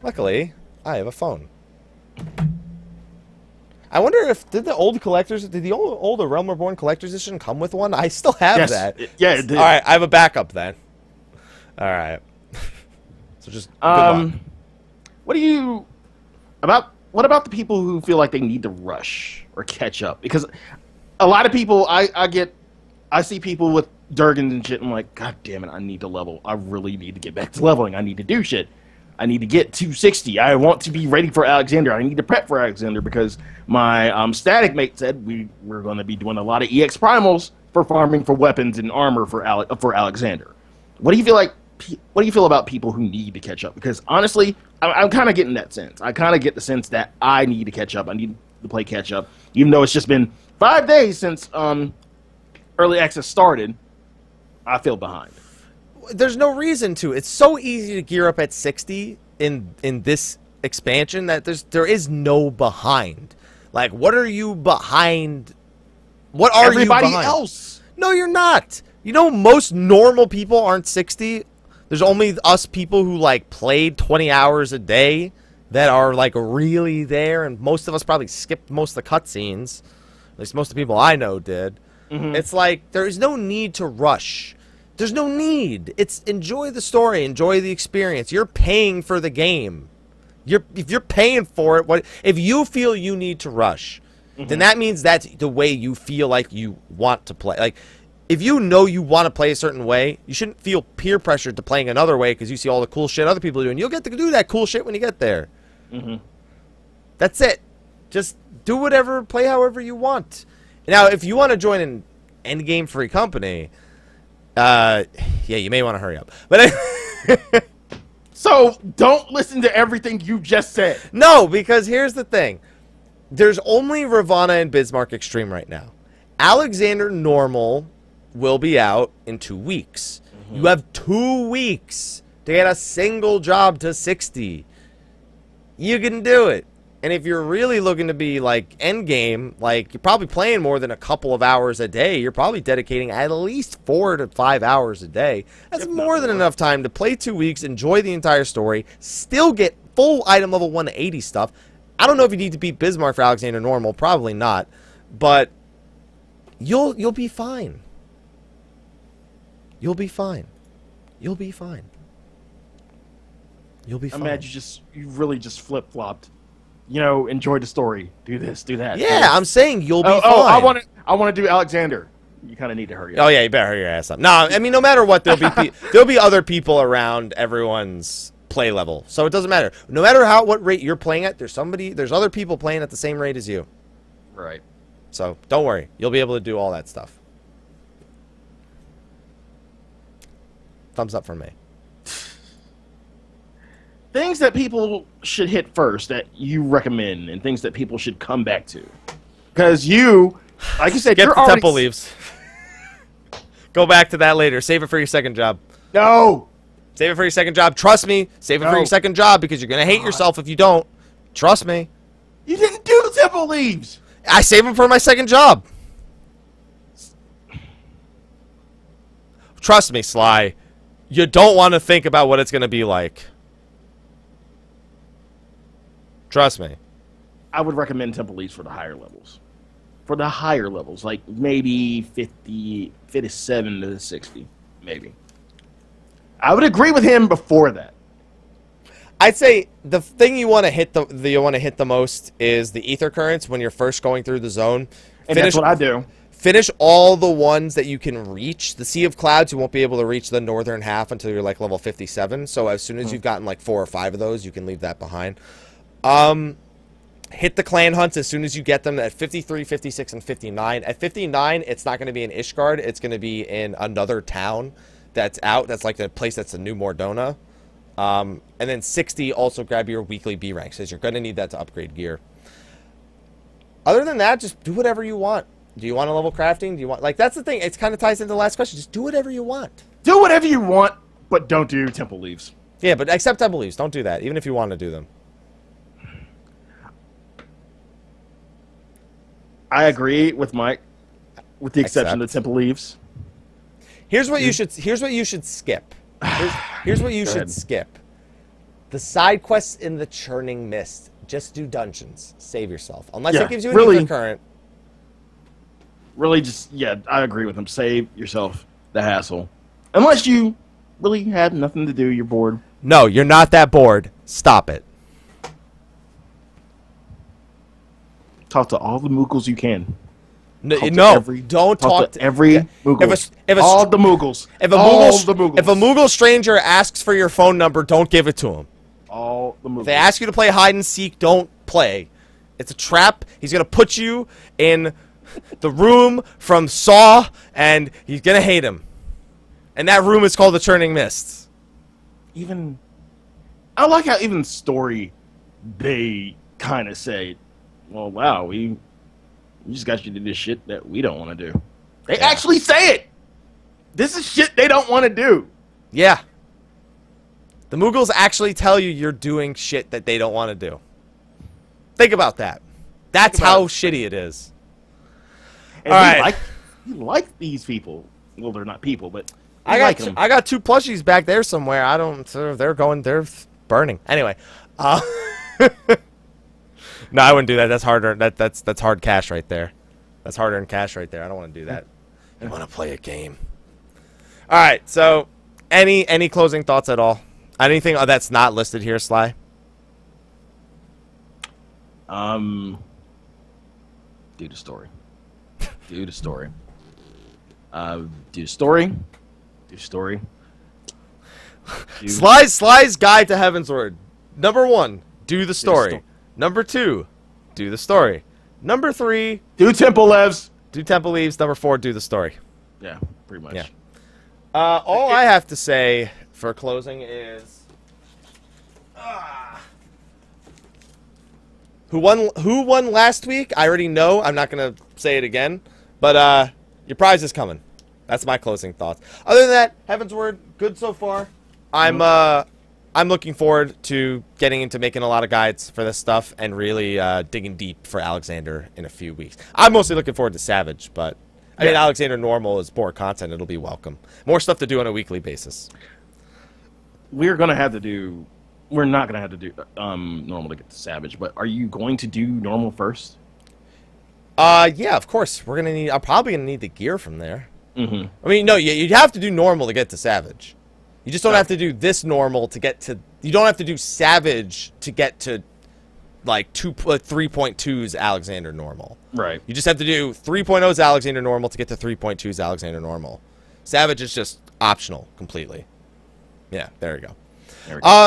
Luckily, I have a phone. I wonder if did the old Realm Reborn Collector's Edition come with one? I still have that. Yeah, it did. All right, I have a backup then. All right. So just good luck. What about the people who feel like they need to rush or catch up? Because a lot of people, I see people with Durgans and shit, and I'm like, God damn it, I need to level. I really need to get back to leveling. I need to do shit. I need to get 260. I want to be ready for Alexander. I need to prep for Alexander because my static mate said we're going to be doing a lot of EX primals for farming for weapons and armor for Alexander. What do you feel like? What do you feel about people who need to catch up? Because honestly, I'm kind of getting that sense. I kind of get the sense that I need to catch up. I need to play catch up, even though it's just been 5 days since early access started. I feel behind. There's no reason to. It's so easy to gear up at 60 in this expansion that there is no behind. Like, what are you behind? What are everybody you behind? Else? No, you're not. You know, most normal people aren't 60. There's only us people who like played 20 hours a day that are like really there, and most of us probably skipped most of the cutscenes. At least most of the people I know did. Mm-hmm. It's like there is no need to rush. There's no need. It's enjoy the story, enjoy the experience. You're paying for the game. If you're paying for it, if you feel you need to rush, then that means that's the way you feel like you want to play. Like, if you know you want to play a certain way, you shouldn't feel peer pressured to playing another way because you see all the cool shit other people are doing. You'll get to do that cool shit when you get there. That's it. Just do whatever, play however you want. Now, if you want to join an Endgame free company, yeah, you may want to hurry up. But so don't listen to everything you just said. No, because here's the thing. There's only Ravana and Bismarck Extreme right now. Alexander Normal will be out in 2 weeks. You have 2 weeks to get a single job to 60. You can do it. And if you're really looking to be like endgame, like you're probably playing more than a couple of hours a day. You're probably dedicating at least 4 to 5 hours a day. That's more than enough time to play 2 weeks, enjoy the entire story, still get full item level 180 stuff. I don't know if you need to beat Bismarck for Alexander Normal, probably not, but you'll be fine. You'll be fine. You'll be fine. You'll be fine. I'm mad you really just flip-flopped. You know, enjoy the story. Do this, do that. Yeah, do this. I'm saying you'll be fine. Oh, I want to do Alexander. You kind of need to hurry up. Oh yeah, you better hurry your ass up. No, I mean no matter what, there'll be other people around everyone's play level. So it doesn't matter. No matter what rate you're playing at, there's other people playing at the same rate as you. Right. So don't worry. You'll be able to do all that stuff. Thumbs up from me. Things that people should hit first that you recommend, and things that people should come back to. Because you, like you said, Get you're the already... temple leaves. Go back to that later. Save it for your second job. No! Save it for your second job. Trust me. Save it for No. your second job because you're going to hate yourself if you don't. Trust me. You didn't do the temple leaves! I save them for my second job. Trust me, Sly. You don't want to think about what it's going to be like. Trust me. I would recommend temple leaves for the higher levels. For the higher levels, like maybe 57 to 60, maybe. I would agree with him before that. I'd say the thing you want to hit the most is the ether currents when you're first going through the zone. And that's what I do. Finish all the ones that you can reach. The Sea of Clouds, you won't be able to reach the northern half until you're like level 57. So as soon as you've gotten like 4 or 5 of those, you can leave that behind. Hit the clan hunts as soon as you get them at 53, 56, and 59. At 59, it's not going to be in Ishgard. It's going to be in another town that's out. That's like the place that's a new Mordona. And then 60, also grab your weekly B ranks, because you're going to need that to upgrade gear. Other than that, just do whatever you want. Do you want a level crafting? Do you want... Like, that's the thing. It kind of ties into the last question. Just do whatever you want. Do whatever you want, but don't do temple leaves. Yeah, but except temple leaves. Don't do that, even if you want to do them. I agree with Mike, with the exception of temple leaves. Here's what you should skip. Here's what you should skip. The side quests in the Churning Mist. Just do dungeons. Save yourself. Unless it gives you an ether current. Really just, yeah, I agree with him. Save yourself the hassle. Unless you really have nothing to do, you're bored. No, you're not that bored. Stop it. Talk to all the Moogles you can. Don't talk to every Moogle. All the Moogles. If a Moogle stranger asks for your phone number, don't give it to him. All the Moogles. If they ask you to play hide and seek, don't play. It's a trap. He's going to put you in the room from Saw, and he's going to hate him. And that room is called the Churning Mists. I like how even story, they kind of say, well, wow, we just got you to do this shit that we don't want to do. They actually say it. This is shit they don't want to do. Yeah. The Moogles actually tell you you're doing shit that they don't want to do. Think about that. That's how shitty it is. And all right. We like these people. Well, they're not people, but I got 2 plushies back there somewhere. They're burning. Anyway. No, I wouldn't do that. That's harder. That's hard cash right there. That's harder than cash right there. I don't want to do that. I want to play a game. All right. So, any closing thoughts at all? Anything that's not listed here, Sly? Do the story. Do the story. Do the story. Do the story. Sly's guide to Heavensward. Number 1, do the story. Number 2, do the story. Number 3, do temple leaves. Do temple leaves. Number 4, do the story. Yeah, pretty much. Yeah. All I have to say for closing is, who won last week? I already know. I'm not gonna say it again, but your prize is coming. That's my closing thoughts. Other than that, Heavensward, good so far. I'm looking forward to getting into making a lot of guides for this stuff and really digging deep for Alexander in a few weeks. I'm mostly looking forward to Savage, but I mean, Alexander Normal is more content. It'll be welcome. More stuff to do on a weekly basis. We're not going to have to do Normal to get to Savage, but are you going to do Normal first? Yeah, of course. I'm probably going to need the gear from there. I mean, no, you'd have to do Normal to get to Savage. You just don't have to do this Normal to get to... You don't have to do Savage to get to, like, 3.2's Alexander Normal. Right. You just have to do 3.0's Alexander Normal to get to 3.2's Alexander Normal. Savage is just optional completely. Yeah, there you go.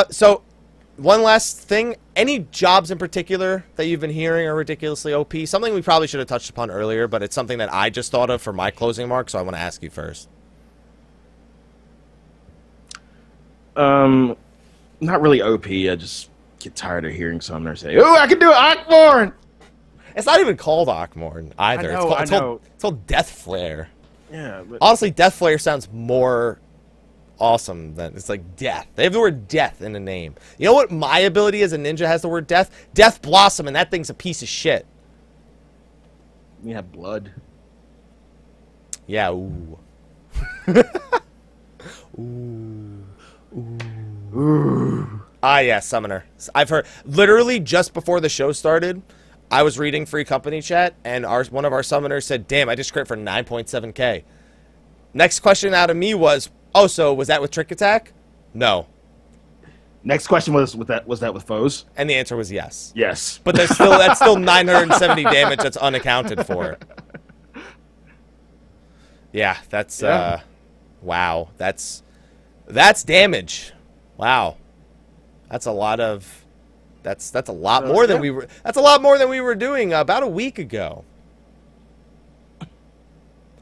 So one last thing. Any jobs in particular that you've been hearing are ridiculously OP? Something we probably should have touched upon earlier, but it's something that I just thought of for my closing mark, so I want to ask you first. Not really OP. I just get tired of hearing someone say, "Oh, I can do it, Akmorn." It's not even called Akmorn either. I know. It's called Death Flare. Yeah. But Honestly, Death Flare sounds more awesome than it's like death. They have the word death in the name. You know what my ability as a ninja has the word death? Death Blossom, and that thing's a piece of shit. we have blood. Yeah, ooh. Ooh. Ooh. Ah, yeah, Summoner. I've heard, literally just before the show started, I was reading Free Company Chat, and one of our summoners said, damn, I just crit for 9.7k. Next question out of me was, oh, so was that with Trick Attack? No. Next question was that with foes? And the answer was yes. Yes. But that's still 970 damage that's unaccounted for. Yeah, that's wow. That's damage. Wow. That's a lot of that's a lot more than we were doing about a week ago.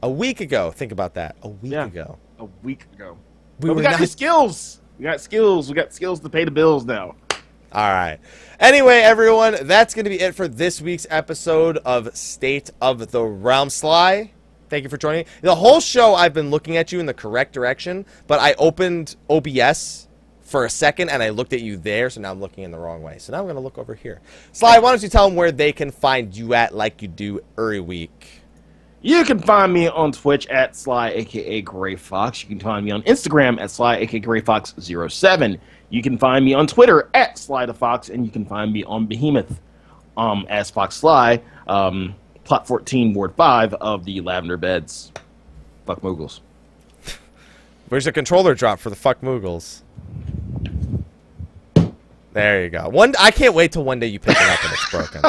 A week ago. Think about that. A week ago. A week ago. We got the skills. We got skills. We got skills to pay the bills now. All right. Anyway, everyone, that's going to be it for this week's episode of State of the Realm. Sly, thank you for joining. The whole show, I've been looking at you in the correct direction, but I opened OBS for a second, and I looked at you there, so now I'm looking in the wrong way. So now I'm going to look over here. Sly, why don't you tell them where they can find you at like you do every week? You can find me on Twitch at Slyh, a.k.a. Greyfox. You can find me on Instagram at Slyh, a.k.a. Greyfox07. You can find me on Twitter at Slythefox, and you can find me on Behemoth as Fox Sly, Plot 14, Ward 5 of the Lavender Beds. Fuck Moogles. Where's the controller drop for the fuck Moogles? There you go. I can't wait till one day you pick it up and it's broken.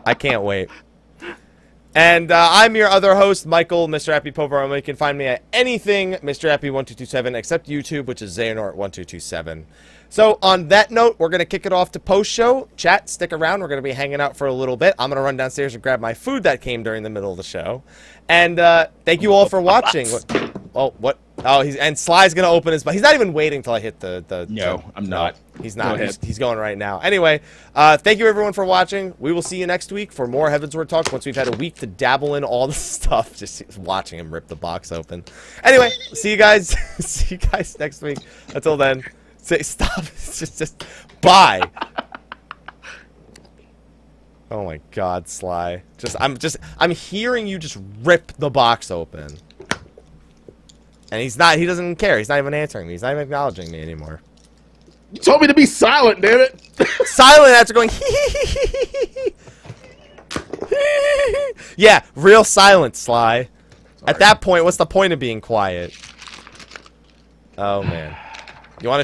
I can't wait. And I'm your other host, Michael, Mr. Happy Poveroma. You can find me at anything Mr. Happy 1227 except YouTube, which is Xehanort1227. So on that note, we're going to kick it off to post-show. Chat, stick around. We're going to be hanging out for a little bit. I'm going to run downstairs and grab my food that came during the middle of the show. And thank you all for watching. Oh, what? Oh, and Sly's going to open his... He's not even waiting till I hit the No, I'm not. He's not. He's going right now. Anyway, thank you everyone for watching. We will see you next week for more Heavensward talk once we've had a week to dabble in all the stuff. Just watching him rip the box open. Anyway, see you guys. See you guys next week. Until then, say stop. just bye. Oh my God, Sly. I'm hearing you just rip the box open. And he doesn't care. He's not even answering me. He's not even acknowledging me anymore. You told me to be silent, damn it. Silent after going yeah, real silent, Sly. Sorry. At that point, what's the point of being quiet? Oh man. You want to